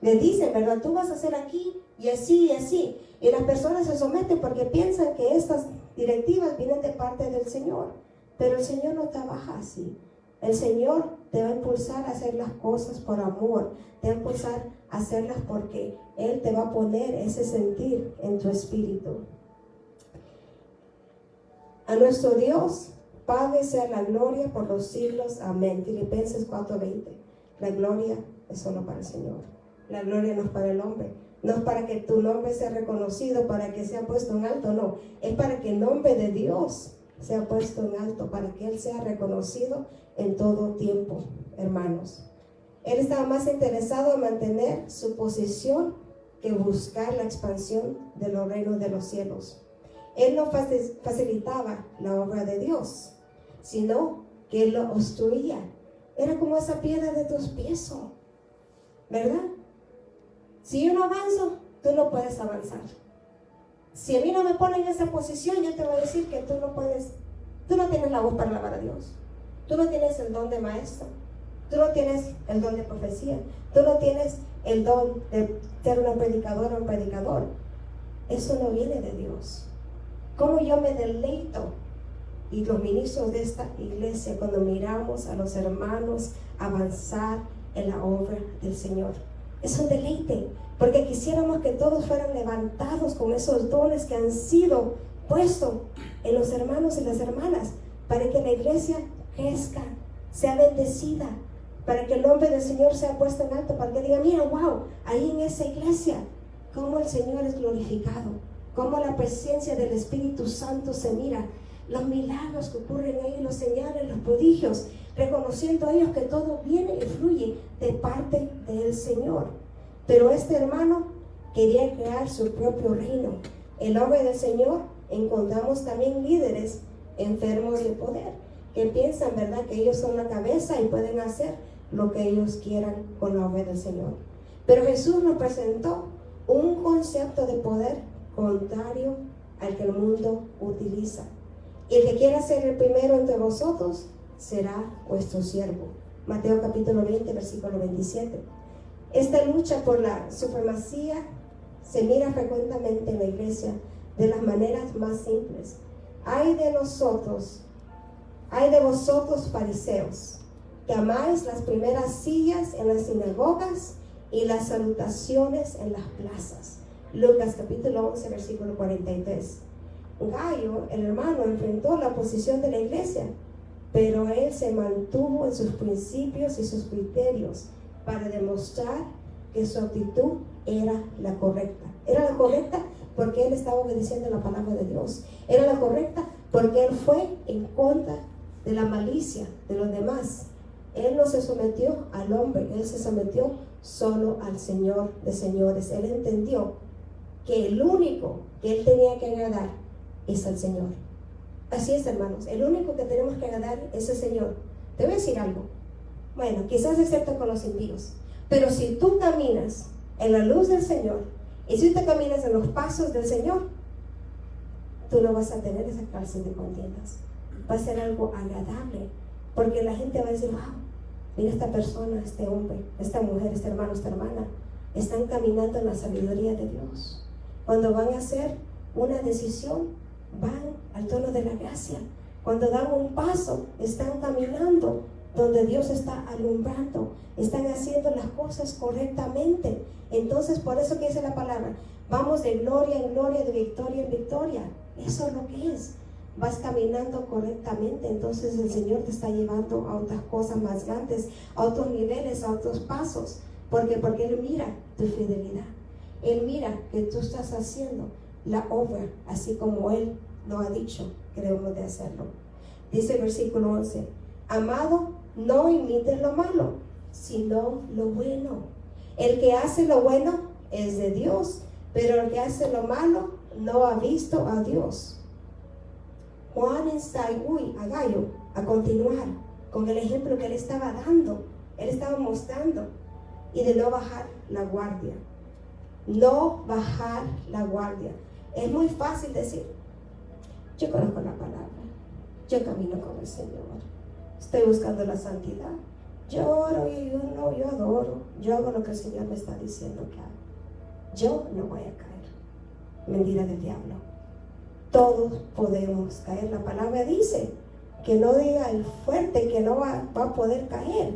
Les dicen, ¿verdad?, tú vas a hacer aquí y así y así. Y las personas se someten porque piensan que estas directivas vienen de parte del Señor. Pero el Señor no trabaja así. El Señor te va a impulsar a hacer las cosas por amor. Te va a impulsar a hacerlas porque Él te va a poner ese sentir en tu espíritu. A nuestro Dios, Padre, sea la gloria por los siglos. Amén. Filipenses 4:20. La gloria es solo para el Señor. La gloria no es para el hombre. No es para que tu nombre sea reconocido, para que sea puesto en alto, no. Es para que el nombre de Dios sea puesto en alto, para que Él sea reconocido en todo tiempo, hermanos. Él estaba más interesado en mantener su posición que buscar la expansión de los reinos de los cielos. Él no facilitaba la obra de Dios, sino que Él lo obstruía. Era como esa piedra de tropiezo, ¿verdad? Si yo no avanzo, tú no puedes avanzar. Si a mí no me ponen en esa posición, yo te voy a decir que tú no tienes la voz para alabar a Dios. Tú no tienes el don de maestro. Tú no tienes el don de profecía. Tú no tienes el don de ser una predicadora o un predicador. Eso no viene de Dios. ¿Cómo yo me deleito? Y los ministros de esta iglesia, cuando miramos a los hermanos avanzar en la obra del Señor. Es un deleite, porque quisiéramos que todos fueran levantados con esos dones que han sido puestos en los hermanos y las hermanas, para que la iglesia crezca, sea bendecida, para que el nombre del Señor sea puesto en alto, para que diga, mira, wow, ahí en esa iglesia, cómo el Señor es glorificado, cómo la presencia del Espíritu Santo se mira, los milagros que ocurren ahí, los señales, los prodigios, reconociendo ellos que todo viene y fluye de parte del Señor. Pero este hermano quería crear su propio reino. En el nombre del Señor encontramos también líderes enfermos de poder, que piensan, ¿verdad?, que ellos son la cabeza y pueden hacer lo que ellos quieran con la obra del Señor. Pero Jesús nos presentó un concepto de poder contrario al que el mundo utiliza. Y el que quiera ser el primero entre vosotros será vuestro siervo. Mateo capítulo 20, versículo 27. Esta lucha por la supremacía se mira frecuentemente en la iglesia de las maneras más simples. Ay de vosotros fariseos, que amáis las primeras sillas en las sinagogas y las salutaciones en las plazas. Lucas capítulo 11, versículo 43. Gallo, el hermano, enfrentó la oposición de la iglesia, pero él se mantuvo en sus principios y sus criterios para demostrar que su actitud era la correcta. Era la correcta porque él estaba obedeciendo la palabra de Dios. Era la correcta porque él fue en contra de la malicia de los demás. Él no se sometió al hombre, él se sometió solo al Señor de señores. Él entendió que el único que él tenía que agradar es al Señor. Así es, hermanos, el único que tenemos que agradar es el Señor. Te voy a decir algo. Bueno, quizás excepto con los impíos, pero si tú caminas en la luz del Señor y si tú caminas en los pasos del Señor, tú no vas a tener esa clase de contiendas. Va a ser algo agradable, porque la gente va a decir, wow, mira esta persona, este hombre, esta mujer, este hermano, esta hermana, están caminando en la sabiduría de Dios. Cuando van a hacer una decisión, van al tono de la gracia. Cuando dan un paso, están caminando donde Dios está alumbrando, están haciendo las cosas correctamente. Entonces, por eso que dice la palabra, vamos de gloria en gloria, de victoria en victoria. Eso es lo que es. Vas caminando correctamente, entonces el Señor te está llevando a otras cosas más grandes, a otros niveles, a otros pasos. Porque Él mira tu fidelidad. Él mira que tú estás haciendo la obra así como Él lo ha dicho que debemos de hacerlo. Dice el versículo 11, amado, no imites lo malo, sino lo bueno. El que hace lo bueno es de Dios, pero el que hace lo malo no ha visto a Dios. Juan insta a Gallo a continuar con el ejemplo que él estaba dando, él estaba mostrando, y de no bajar la guardia. No bajar la guardia. Es muy fácil decir, yo conozco la palabra, yo camino con el Señor, estoy buscando la santidad, yo oro y yo adoro, yo hago lo que el Señor me está diciendo que haga. Yo no voy a caer. Mentira del diablo. Todos podemos caer. La palabra dice que no diga el fuerte que no va a poder caer.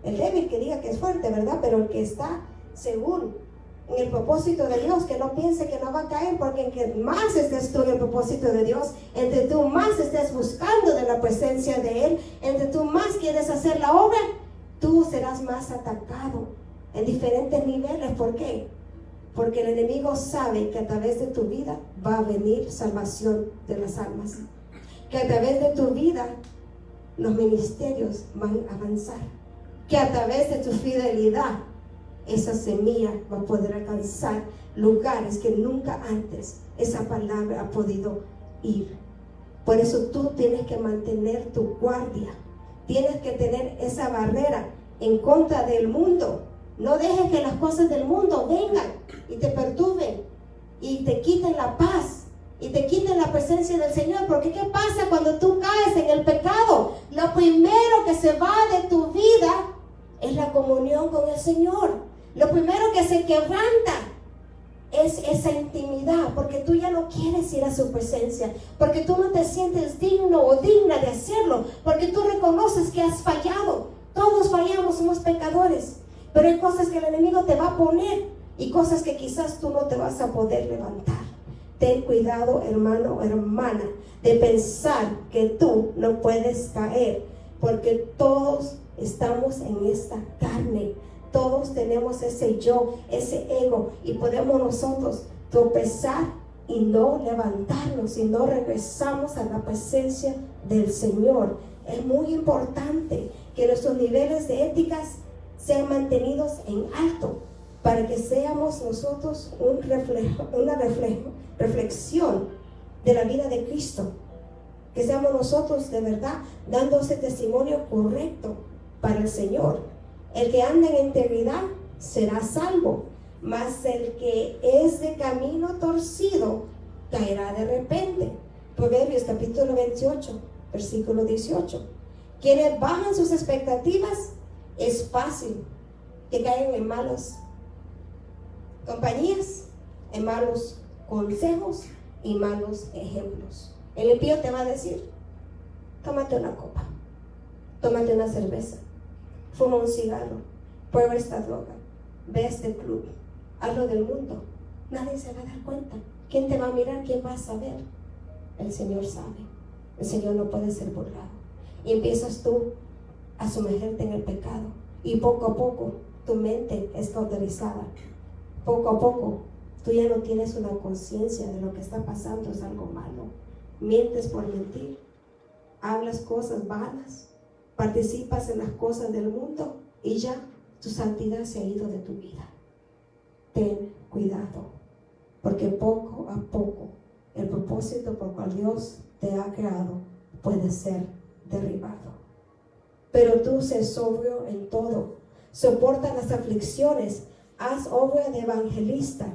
El débil que diga que es fuerte, ¿verdad? Pero el que está según en el propósito de Dios, que no piense que no va a caer, porque entre más estés tú en el propósito de Dios, entre tú más estés buscando de la presencia de Él, entre tú más quieres hacer la obra, tú serás más atacado en diferentes niveles. ¿Por qué? Porque el enemigo sabe que a través de tu vida va a venir salvación de las almas, que a través de tu vida los ministerios van a avanzar, que a través de tu fidelidad esa semilla va a poder alcanzar lugares que nunca antes esa palabra ha podido ir. Por eso tú tienes que mantener tu guardia, tienes que tener esa barrera en contra del mundo. No dejes que las cosas del mundo vengan y te perturben y te quiten la paz y te quiten la presencia del Señor. Porque ¿qué pasa cuando tú caes en el pecado? Lo primero que se va de tu vida es la comunión con el Señor. Lo primero que se quebranta es esa intimidad, porque tú ya no quieres ir a su presencia, porque tú no te sientes digno o digna de hacerlo, porque tú reconoces que has fallado. Todos fallamos, somos pecadores, pero hay cosas que el enemigo te va a poner y cosas que quizás tú no te vas a poder levantar. Ten cuidado, hermano o hermana, de pensar que tú no puedes caer, porque todos estamos en esta carne. Todos tenemos ese yo, ese ego, y podemos nosotros tropezar y no levantarnos si no regresamos a la presencia del Señor. Es muy importante que nuestros niveles de éticas sean mantenidos en alto, para que seamos nosotros una reflexión de la vida de Cristo, que seamos nosotros de verdad dando ese testimonio correcto para el Señor. El que anda en integridad será salvo, mas el que es de camino torcido caerá de repente. Proverbios capítulo 28, versículo 18. Quienes bajan sus expectativas, es fácil que caigan en malas compañías, en malos consejos y malos ejemplos. El impío te va a decir, tómate una copa, tómate una cerveza, fuma un cigarro, prueba esta droga, ve a este club, hazlo del mundo. Nadie se va a dar cuenta. ¿Quién te va a mirar? ¿Quién va a saber? El Señor sabe. El Señor no puede ser burlado. Y empiezas tú a sumergirte en el pecado, y poco a poco tu mente es cauterizada. Poco a poco tú ya no tienes una conciencia de lo que está pasando, es algo malo. Mientes por mentir, hablas cosas vanas, participas en las cosas del mundo y ya tu santidad se ha ido de tu vida. Ten cuidado, porque poco a poco el propósito por cual Dios te ha creado puede ser derribado. Pero tú sé sobrio en todo, soporta las aflicciones, haz obra de evangelista,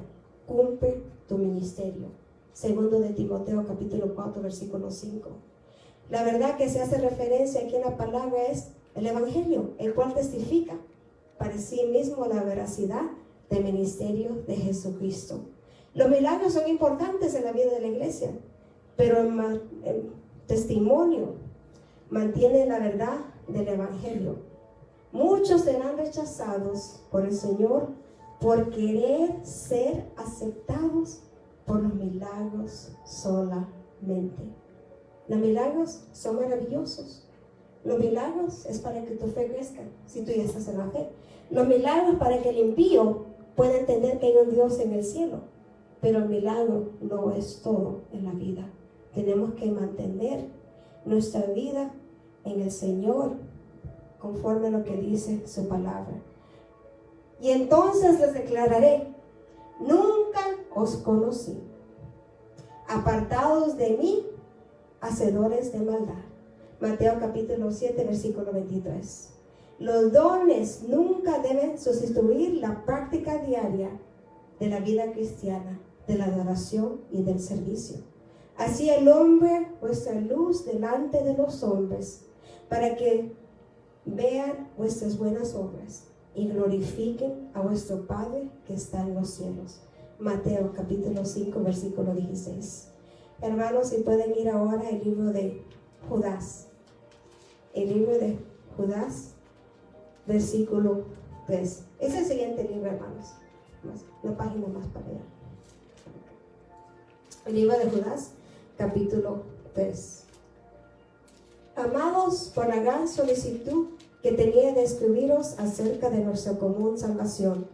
cumple tu ministerio. Segundo de Timoteo capítulo 4 versículo 5. La verdad que se hace referencia aquí en la palabra es el evangelio, el cual testifica para sí mismo la veracidad del ministerio de Jesucristo. Los milagros son importantes en la vida de la iglesia, pero el testimonio mantiene la verdad del evangelio. Muchos serán rechazados por el Señor por querer ser aceptados por los milagros solamente. Los milagros son maravillosos. Los milagros es para que tu fe crezca, si tú ya estás en la fe. Los milagros para que el impío pueda entender que hay un Dios en el cielo. Pero el milagro no es todo en la vida. Tenemos que mantener nuestra vida en el Señor, conforme a lo que dice su palabra. Y entonces les declararé, nunca os conocí. Apartados de mí, hacedores de maldad. Mateo capítulo 7, versículo 23. Los dones nunca deben sustituir la práctica diaria de la vida cristiana, de la adoración y del servicio. Así el hombre vuestra luz delante de los hombres, para que vean vuestras buenas obras y glorifiquen a vuestro Padre que está en los cielos. Mateo capítulo 5, versículo 16. Hermanos, si pueden ir ahora al libro de Judas. El libro de Judas, versículo 3. Es el siguiente libro, hermanos. Una página más para allá. El libro de Judas, capítulo 3. Amados, por la gran solicitud que tenía de escribiros acerca de nuestra común salvación,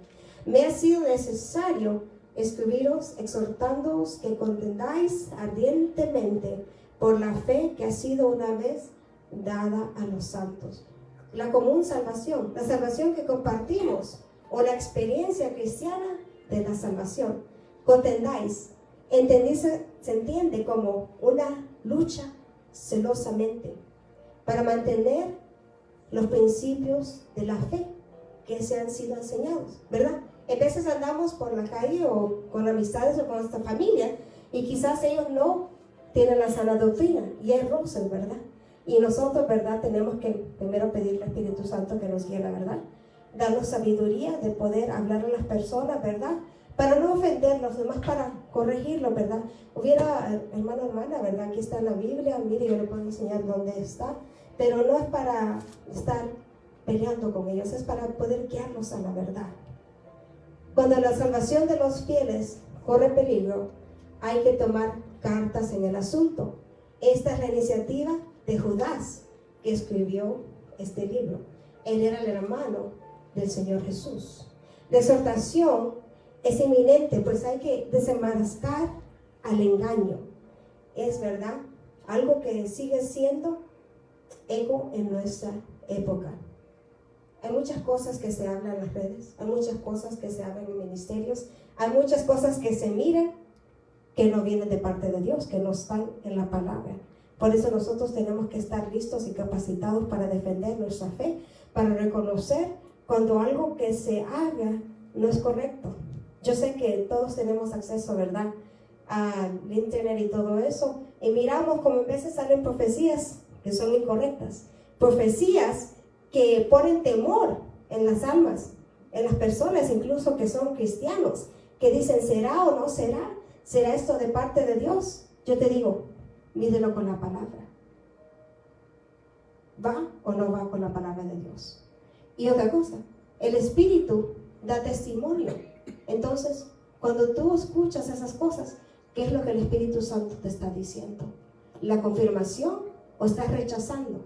me ha sido necesario escribiros exhortándoos que contendáis ardientemente por la fe que ha sido una vez dada a los santos. La común salvación, la salvación que compartimos, o la experiencia cristiana de la salvación. Contendáis, se entiende como una lucha celosamente para mantener los principios de la fe que se han sido enseñados, ¿verdad? A veces andamos por la calle o con amistades o con nuestra familia y quizás ellos no tienen la sana doctrina y es rozan, ¿verdad? Y nosotros, ¿verdad? Tenemos que primero pedirle al Espíritu Santo que nos guíe la verdad, darnos sabiduría de poder hablar a las personas, ¿verdad? Para no ofenderlos, nomás para corregirlos, ¿verdad? Hubiera, hermano, hermana, ¿verdad? Aquí está en la Biblia, mire, yo le puedo enseñar dónde está, pero no es para estar peleando con ellos, es para poder guiarlos a la verdad. Cuando la salvación de los fieles corre peligro, hay que tomar cartas en el asunto. Esta es la iniciativa de Judas, que escribió este libro. Él era el hermano del Señor Jesús. La exhortación es inminente, pues hay que desenmascarar al engaño. Es verdad, algo que sigue siendo eco en nuestra época. Hay muchas cosas que se hablan en las redes, hay muchas cosas que se hablan en ministerios, hay muchas cosas que se miran que no vienen de parte de Dios, que no están en la palabra. Por eso nosotros tenemos que estar listos y capacitados para defender nuestra fe, para reconocer cuando algo que se haga no es correcto. Yo sé que todos tenemos acceso, ¿verdad?, al internet y todo eso, y miramos como a veces salen profecías que son incorrectas, profecías que ponen temor en las almas, en las personas incluso que son cristianos, que dicen, ¿será o no será? ¿Será esto de parte de Dios? Yo te digo, mídelo con la palabra. ¿Va o no va con la palabra de Dios? Y otra cosa, el Espíritu da testimonio. Entonces, cuando tú escuchas esas cosas, ¿qué es lo que el Espíritu Santo te está diciendo? ¿La confirmación o estás rechazando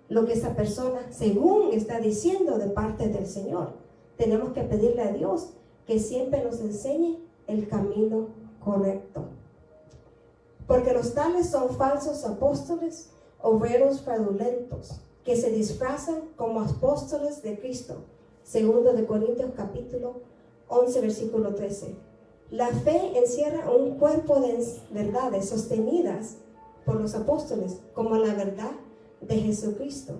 lo que esa persona según está diciendo de parte del Señor? Tenemos que pedirle a Dios que siempre nos enseñe el camino correcto. Porque los tales son falsos apóstoles, obreros fraudulentos, que se disfrazan como apóstoles de Cristo. Segundo de Corintios capítulo 11, versículo 13. La fe encierra un cuerpo de verdades sostenidas por los apóstoles, como la verdad de Jesucristo,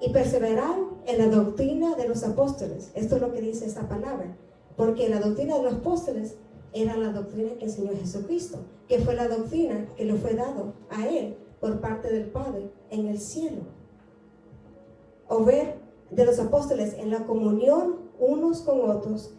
y perseverar en la doctrina de los apóstoles. Esto es lo que dice esta palabra, porque la doctrina de los apóstoles era la doctrina que enseñó Jesucristo, que fue la doctrina que le fue dado a él por parte del Padre en el cielo. O ver de los apóstoles en la comunión unos con otros,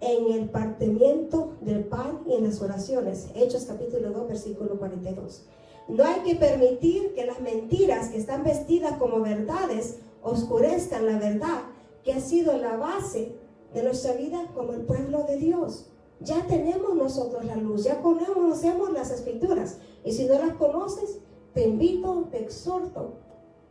en el partimiento del pan y en las oraciones. Hechos capítulo 2, versículo 42. No hay que permitir que las mentiras que están vestidas como verdades oscurezcan la verdad que ha sido la base de nuestra vida como el pueblo de Dios. Ya tenemos nosotros la luz, ya conocemos las escrituras, y si no las conoces, te invito, te exhorto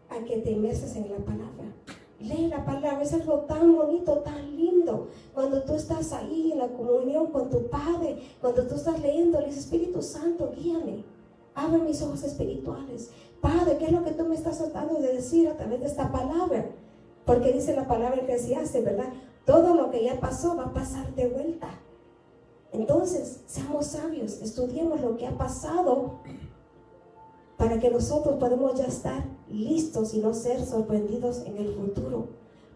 a que te inmerses en la palabra. Lee la palabra, es algo tan bonito, tan lindo. Cuando tú estás ahí en la comunión con tu Padre, cuando tú estás leyendo, le dices, Espíritu Santo, guíame, abre mis ojos espirituales. Padre, ¿qué es lo que tú me estás tratando de decir a través de esta palabra? Porque dice la palabra en Eclesiastés, ¿verdad? Todo lo que ya pasó va a pasar de vuelta. Entonces, seamos sabios, estudiemos lo que ha pasado para que nosotros podamos ya estar listos y no ser sorprendidos en el futuro.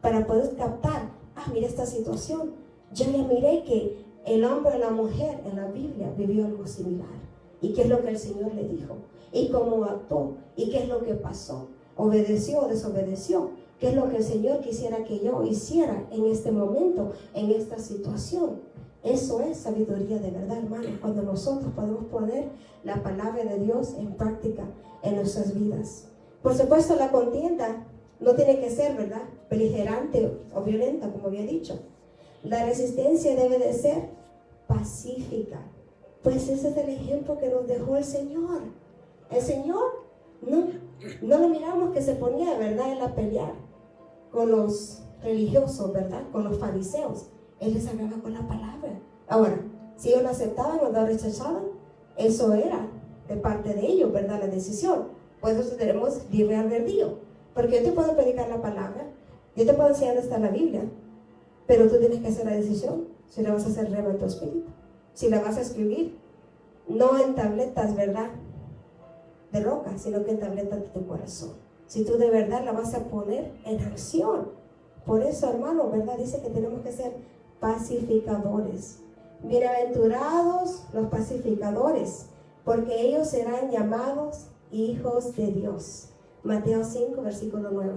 Para poder captar, mira esta situación. Yo ya miré que el hombre o la mujer en la Biblia vivió algo similar. ¿Y qué es lo que el Señor le dijo? ¿Y cómo actuó? ¿Y qué es lo que pasó? ¿Obedeció o desobedeció? ¿Qué es lo que el Señor quisiera que yo hiciera en este momento, en esta situación? Eso es sabiduría de verdad, hermano, cuando nosotros podemos poner la palabra de Dios en práctica en nuestras vidas. Por supuesto, la contienda no tiene que ser, ¿verdad?, beligerante o violenta, como había dicho. La resistencia debe de ser pacífica. Pues ese es el ejemplo que nos dejó el Señor. El Señor no lo miramos que se ponía, ¿verdad?, él a pelear con los religiosos, ¿verdad?, con los fariseos. Él les hablaba con la palabra. Ahora, si ellos lo aceptaban o lo rechazaban, eso era de parte de ellos, ¿verdad?, la decisión. Por eso tenemos libre albedrío. Porque yo te puedo predicar la palabra, yo te puedo enseñar dónde está la Biblia, pero tú tienes que hacer la decisión si la vas a hacer rema en tu espíritu, si la vas a escribir, no en tabletas, ¿verdad?, de roca, sino que en tabletas de tu corazón. Si tú de verdad la vas a poner en acción. Por eso, hermano, ¿verdad?, dice que tenemos que ser pacificadores. Bienaventurados los pacificadores, porque ellos serán llamados hijos de Dios. Mateo 5, versículo 9.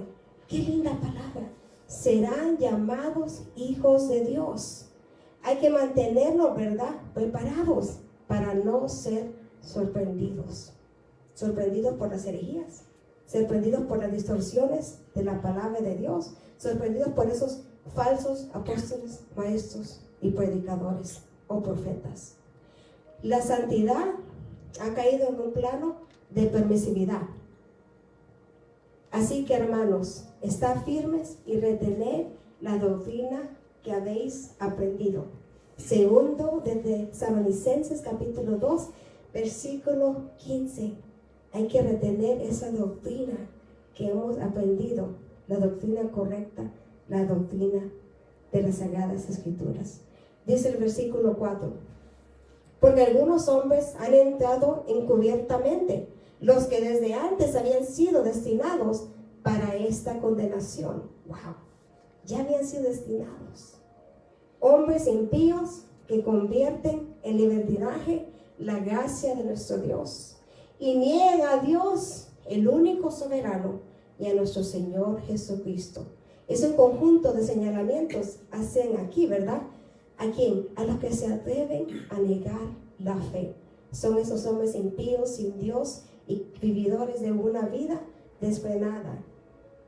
Qué linda palabra. Serán llamados hijos de Dios. Hay que mantenernos, ¿verdad?, preparados para no ser sorprendidos. Sorprendidos por las herejías, sorprendidos por las distorsiones de la palabra de Dios, sorprendidos por esos falsos apóstoles, maestros y predicadores o profetas. La santidad ha caído en un plano de permisividad. Así que, hermanos, estad firmes y retened la doctrina que habéis aprendido. Segundo de Tesalonicenses capítulo 2, versículo 15. Hay que retener esa doctrina que hemos aprendido, la doctrina correcta, la doctrina de las Sagradas Escrituras. Dice el versículo 4, porque algunos hombres han entrado encubiertamente, los que desde antes habían sido destinados para esta condenación. ¡Wow! Ya habían sido destinados. Hombres impíos que convierten en libertinaje la gracia de nuestro Dios y niegan a Dios, el único soberano, y a nuestro Señor Jesucristo. Es un conjunto de señalamientos hacen aquí, ¿verdad? ¿A quién? A los que se atreven a negar la fe. Son esos hombres impíos, sin Dios y vividores de una vida desfrenada.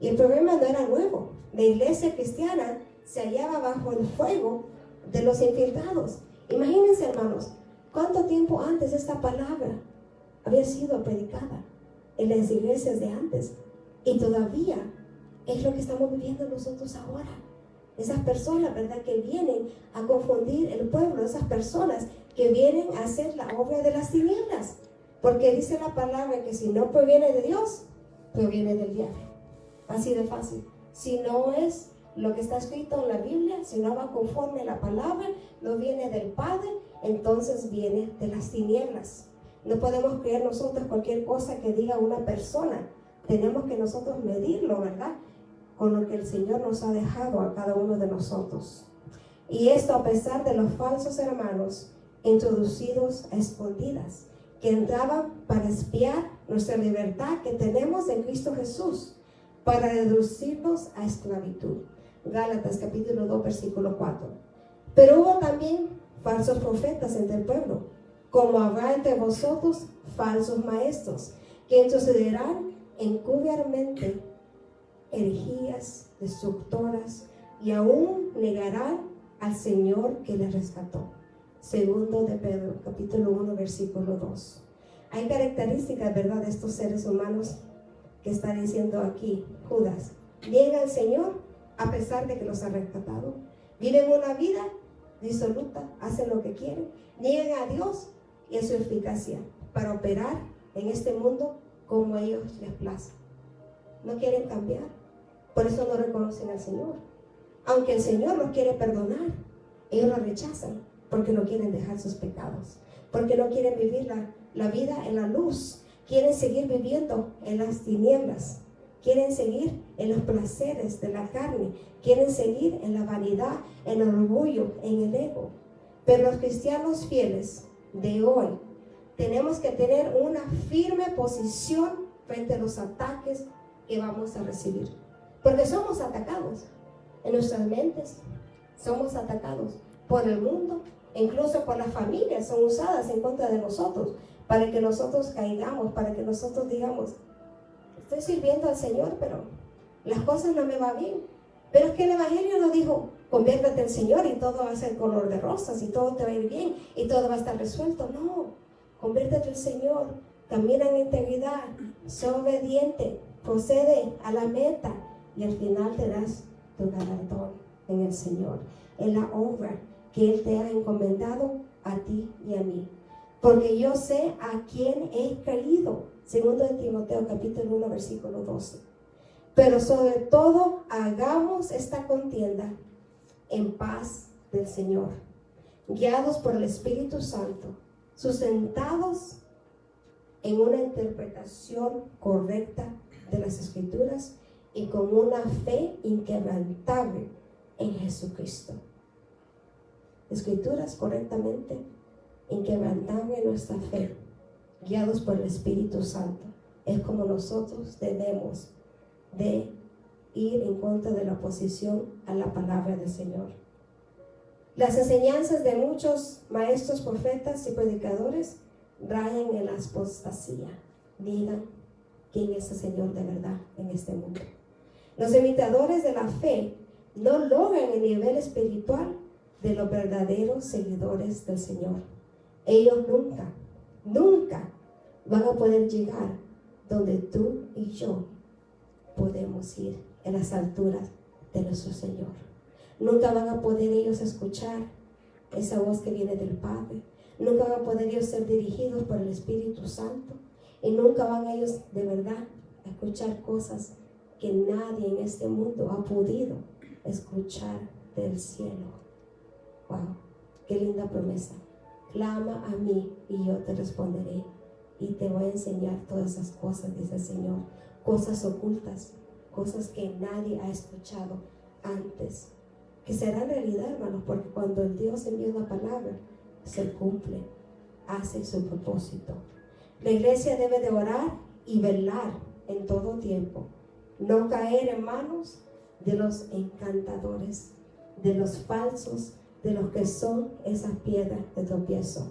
Y el problema no era nuevo. La iglesia cristiana se hallaba bajo el fuego de los infiltrados. Imagínense, hermanos, cuánto tiempo antes esta palabra había sido predicada en las iglesias de antes. Y todavía es lo que estamos viviendo nosotros ahora. Esas personas, ¿verdad?, que vienen a confundir el pueblo, esas personas que vienen a hacer la obra de las tinieblas. Porque dice la palabra que si no proviene de Dios, proviene del diablo. Así de fácil. Si no es lo que está escrito en la Biblia, si no va conforme a la palabra, no viene del Padre, entonces viene de las tinieblas. No podemos creer nosotros cualquier cosa que diga una persona. Tenemos que nosotros medirlo, ¿verdad?, con lo que el Señor nos ha dejado a cada uno de nosotros. Y esto a pesar de los falsos hermanos introducidos a escondidas, que entraban para espiar nuestra libertad que tenemos en Cristo Jesús, para reducirnos a esclavitud. Gálatas capítulo 2, versículo 4. Pero hubo también falsos profetas entre el pueblo, como habrá entre vosotros falsos maestros, que introducirán encubiertamente herejías destructoras y aún negarán al Señor que les rescató. Segundo de Pedro, capítulo 1, versículo 2. Hay características, ¿verdad?, de estos seres humanos que está diciendo aquí Judas. Niegan al Señor a pesar de que los ha rescatado. Viven una vida disoluta, hacen lo que quieren, niegan a Dios y a su eficacia para operar en este mundo como a ellos les place. No quieren cambiar, por eso no reconocen al Señor. Aunque el Señor los quiere perdonar, ellos lo rechazan porque no quieren dejar sus pecados, porque no quieren vivir la vida en la luz, quieren seguir viviendo en las tinieblas, quieren seguir en los placeres de la carne, quieren seguir en la vanidad, en el orgullo, en el ego. Pero los cristianos fieles de hoy tenemos que tener una firme posición frente a los ataques que vamos a recibir, porque somos atacados en nuestras mentes, somos atacados por el mundo, incluso por las familias, son usadas en contra de nosotros, para que nosotros caigamos, para que nosotros digamos, estoy sirviendo al Señor, pero las cosas no me van bien. Pero es que el Evangelio nos dijo, conviértete al Señor y todo va a ser color de rosas y todo te va a ir bien y todo va a estar resuelto. No, conviértete al Señor, camina en integridad, sé obediente, procede a la meta y al final te das tu galardón en el Señor, en la obra que Él te ha encomendado a ti y a mí. Porque yo sé a quién he creído. Segundo de Timoteo capítulo 1 versículo 12. Pero sobre todo hagamos esta contienda en paz del Señor, guiados por el Espíritu Santo, sustentados en una interpretación correcta de las Escrituras y con una fe inquebrantable en Jesucristo. Escrituras correctamente, inquebrantable nuestra fe, guiados por el Espíritu Santo. Es como nosotros debemos de ir en contra de la oposición a la palabra del Señor. Las enseñanzas de muchos maestros, profetas y predicadores rayan en la apostasía. Digan quién es el Señor de verdad en este mundo. Los imitadores de la fe no logran el nivel espiritual de los verdaderos seguidores del Señor. Ellos nunca van a poder llegar donde tú y yo podemos ir, en las alturas de nuestro Señor. Nunca van a poder ellos escuchar esa voz que viene del Padre. Nunca van a poder ellos ser dirigidos por el Espíritu Santo. Y nunca van ellos de verdad a escuchar cosas que nadie en este mundo ha podido escuchar del cielo. Wow, qué linda promesa. Clama a mí y yo te responderé y te voy a enseñar todas esas cosas, dice el Señor. Cosas ocultas, cosas que nadie ha escuchado antes, que serán realidad, hermanos, porque cuando el Dios envía una palabra, se cumple, hace su propósito. La iglesia debe de orar y velar en todo tiempo, no caer en manos de los encantadores, de los falsos, de los que son esas piedras de tropiezo.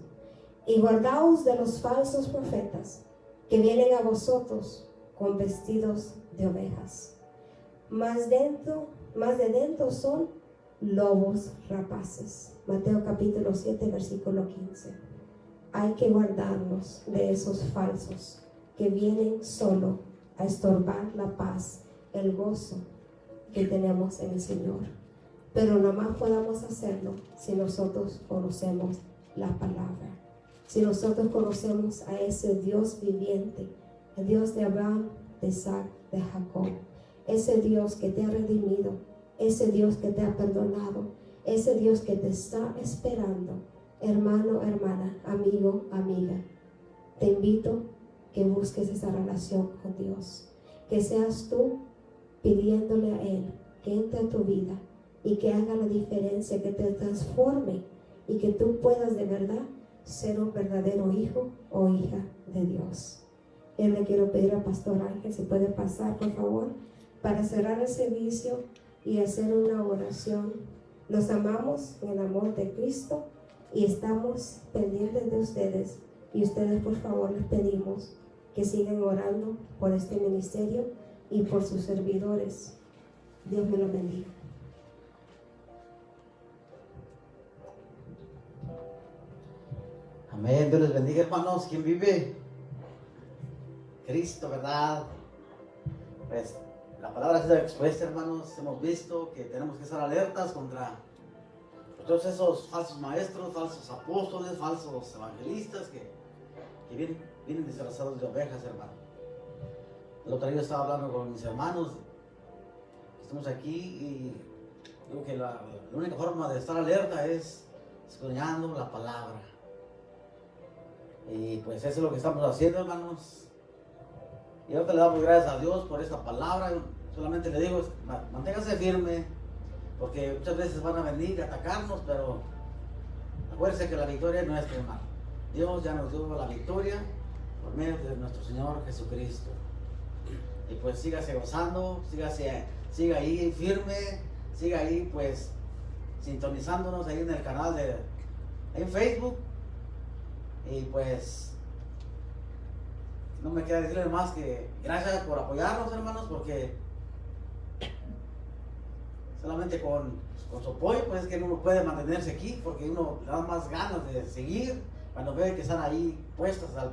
Y guardaos de los falsos profetas que vienen a vosotros con vestidos de ovejas, más de dentro son lobos rapaces. Mateo capítulo 7 versículo 15. Hay que guardarnos de esos falsos que vienen solo a estorbar la paz, el gozo que tenemos en el Señor. Pero nada más podamos hacerlo si nosotros conocemos la palabra, si nosotros conocemos a ese Dios viviente, el Dios de Abraham, de Isaac, de Jacob, ese Dios que te ha redimido, ese Dios que te ha perdonado, ese Dios que te está esperando. Hermano, hermana, amigo, amiga, te invito que busques esa relación con Dios, que seas tú pidiéndole a Él que entre a tu vida y que haga la diferencia, que te transforme y que tú puedas de verdad ser un verdadero hijo o hija de Dios. Yo le quiero pedir al Pastor Ángel si puede pasar, por favor, para cerrar el servicio y hacer una oración. Los amamos en el amor de Cristo y estamos pendientes de ustedes. Y ustedes, por favor, les pedimos que sigan orando por este ministerio y por sus servidores. Dios me lo bendiga. Amén. Dios les bendiga, hermanos. ¿Quién vive? Cristo, ¿verdad? Pues la palabra ha sido expuesta, hermanos. Hemos visto que tenemos que estar alertas contra todos esos falsos maestros, falsos apóstoles, falsos evangelistas que vienen disfrazados de ovejas, hermano. El otro día estaba hablando con mis hermanos. Estamos aquí y Digo que la única forma de estar alerta es escudriñando la palabra. Y pues eso es lo que estamos haciendo, hermanos. Y ahorita le damos gracias a Dios por esta palabra. Solamente le digo, manténgase firme, porque muchas veces van a venir a atacarnos, pero acuérdense que la victoria es nuestra, hermano. Dios ya nos dio la victoria por medio de nuestro Señor Jesucristo. Y pues sígase gozando, siga ahí firme, siga ahí pues sintonizándonos ahí en el canal en Facebook. Y pues no me queda decirles más que gracias por apoyarnos, hermanos, porque solamente con su apoyo pues es que uno puede mantenerse aquí, porque uno le da más ganas de seguir cuando ve que están ahí puestas al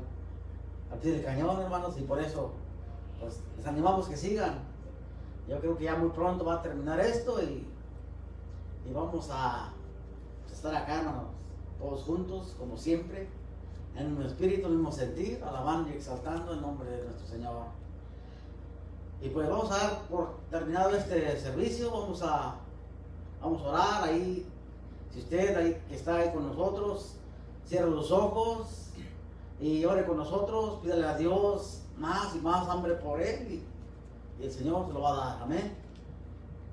pie del cañón, hermanos, y por eso pues les animamos que sigan. Yo creo que ya muy pronto va a terminar esto y vamos a estar acá, hermanos, todos juntos como siempre, en el mismo espíritu, el mismo sentir, alabando y exaltando el nombre de nuestro Señor. Y pues vamos a dar por terminado este servicio. Vamos a orar ahí. Si usted ahí, que está ahí con nosotros, cierre los ojos y ore con nosotros, pídale a Dios más y más hambre por Él y el Señor se lo va a dar. Amén.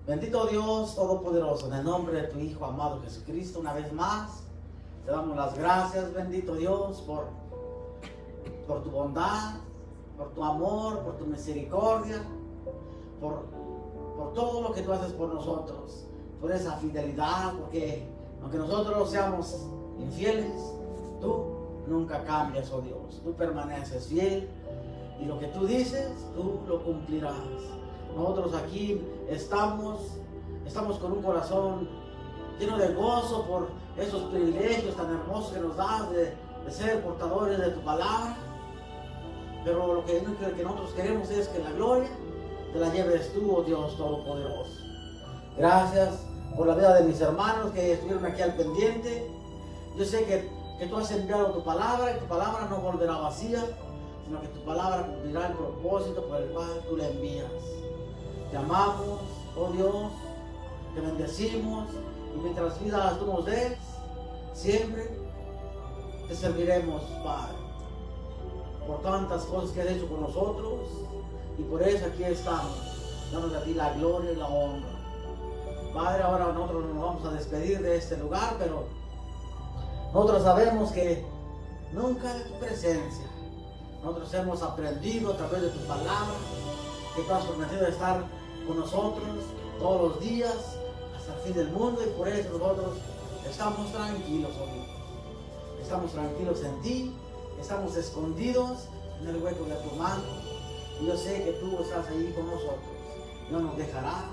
Bendito Dios Todopoderoso, en el nombre de tu Hijo amado Jesucristo, una vez más te damos las gracias, bendito Dios, por tu bondad, por tu amor, por tu misericordia, por todo lo que tú haces por nosotros, por esa fidelidad, porque aunque nosotros seamos infieles, tú nunca cambias, oh Dios, tú permaneces fiel y lo que tú dices, tú lo cumplirás. Nosotros aquí estamos con un corazón lleno de gozo por esos privilegios tan hermosos que nos das de ser portadores de tu palabra, pero lo que nosotros queremos es que la gloria te la lleves tú, oh Dios Todopoderoso. Gracias por la vida de mis hermanos que estuvieron aquí al pendiente. Yo sé que tú has enviado tu palabra y tu palabra no volverá vacía, sino que tu palabra cumplirá el propósito por el cual tú la envías. Te amamos, oh Dios, te bendecimos y mientras vida tú nos des, siempre te serviremos, Padre, por tantas cosas que has hecho con nosotros y por eso aquí estamos, dándote a ti la gloria y la honra. Padre, ahora nosotros nos vamos a despedir de este lugar, pero nosotros sabemos que nunca de tu presencia. Nosotros hemos aprendido a través de tu palabra que tú has prometido estar con nosotros todos los días hasta el fin del mundo y por eso nosotros estamos tranquilos, oh Dios. Estamos tranquilos en ti, estamos escondidos en el hueco de tu mano y yo sé que tú estás ahí con nosotros. No nos dejarás,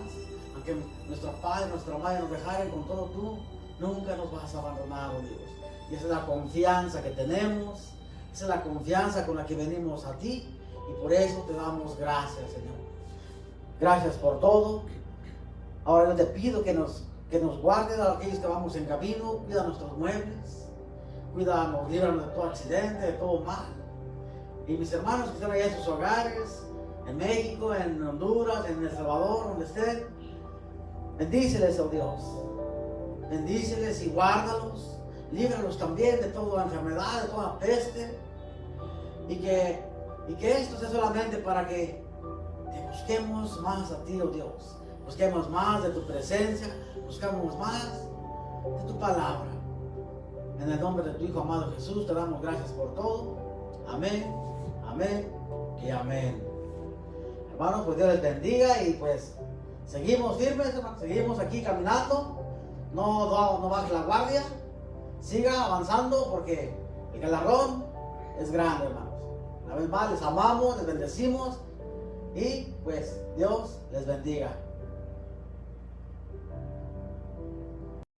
aunque nuestro padre, nuestra madre nos dejaren, con todo tú nunca nos vas a abandonar, oh Dios. Y esa es la confianza que tenemos, esa es la confianza con la que venimos a ti y por eso te damos gracias, Señor. Gracias por todo. Ahora yo te pido que nos guardes a aquellos que vamos en camino, cuida nuestros muebles, cuídanos, líbranos de todo accidente, de todo mal. Y mis hermanos que están allá en sus hogares, en México, en Honduras, en El Salvador, donde estén, bendíceles, oh Dios. Bendíceles y guárdalos. Líbralos también de toda enfermedad, de toda peste. Y que esto sea solamente para que te busquemos más a ti, oh Dios. Busquemos más de tu presencia, buscamos más de tu palabra. En el nombre de tu Hijo amado Jesús te damos gracias por todo. Amén, amén y amén. Hermanos, pues Dios les bendiga y pues seguimos firmes, hermanos, seguimos aquí caminando. No baje la guardia, siga avanzando porque el galardón es grande, hermanos. Una vez más les amamos, les bendecimos y pues Dios les bendiga.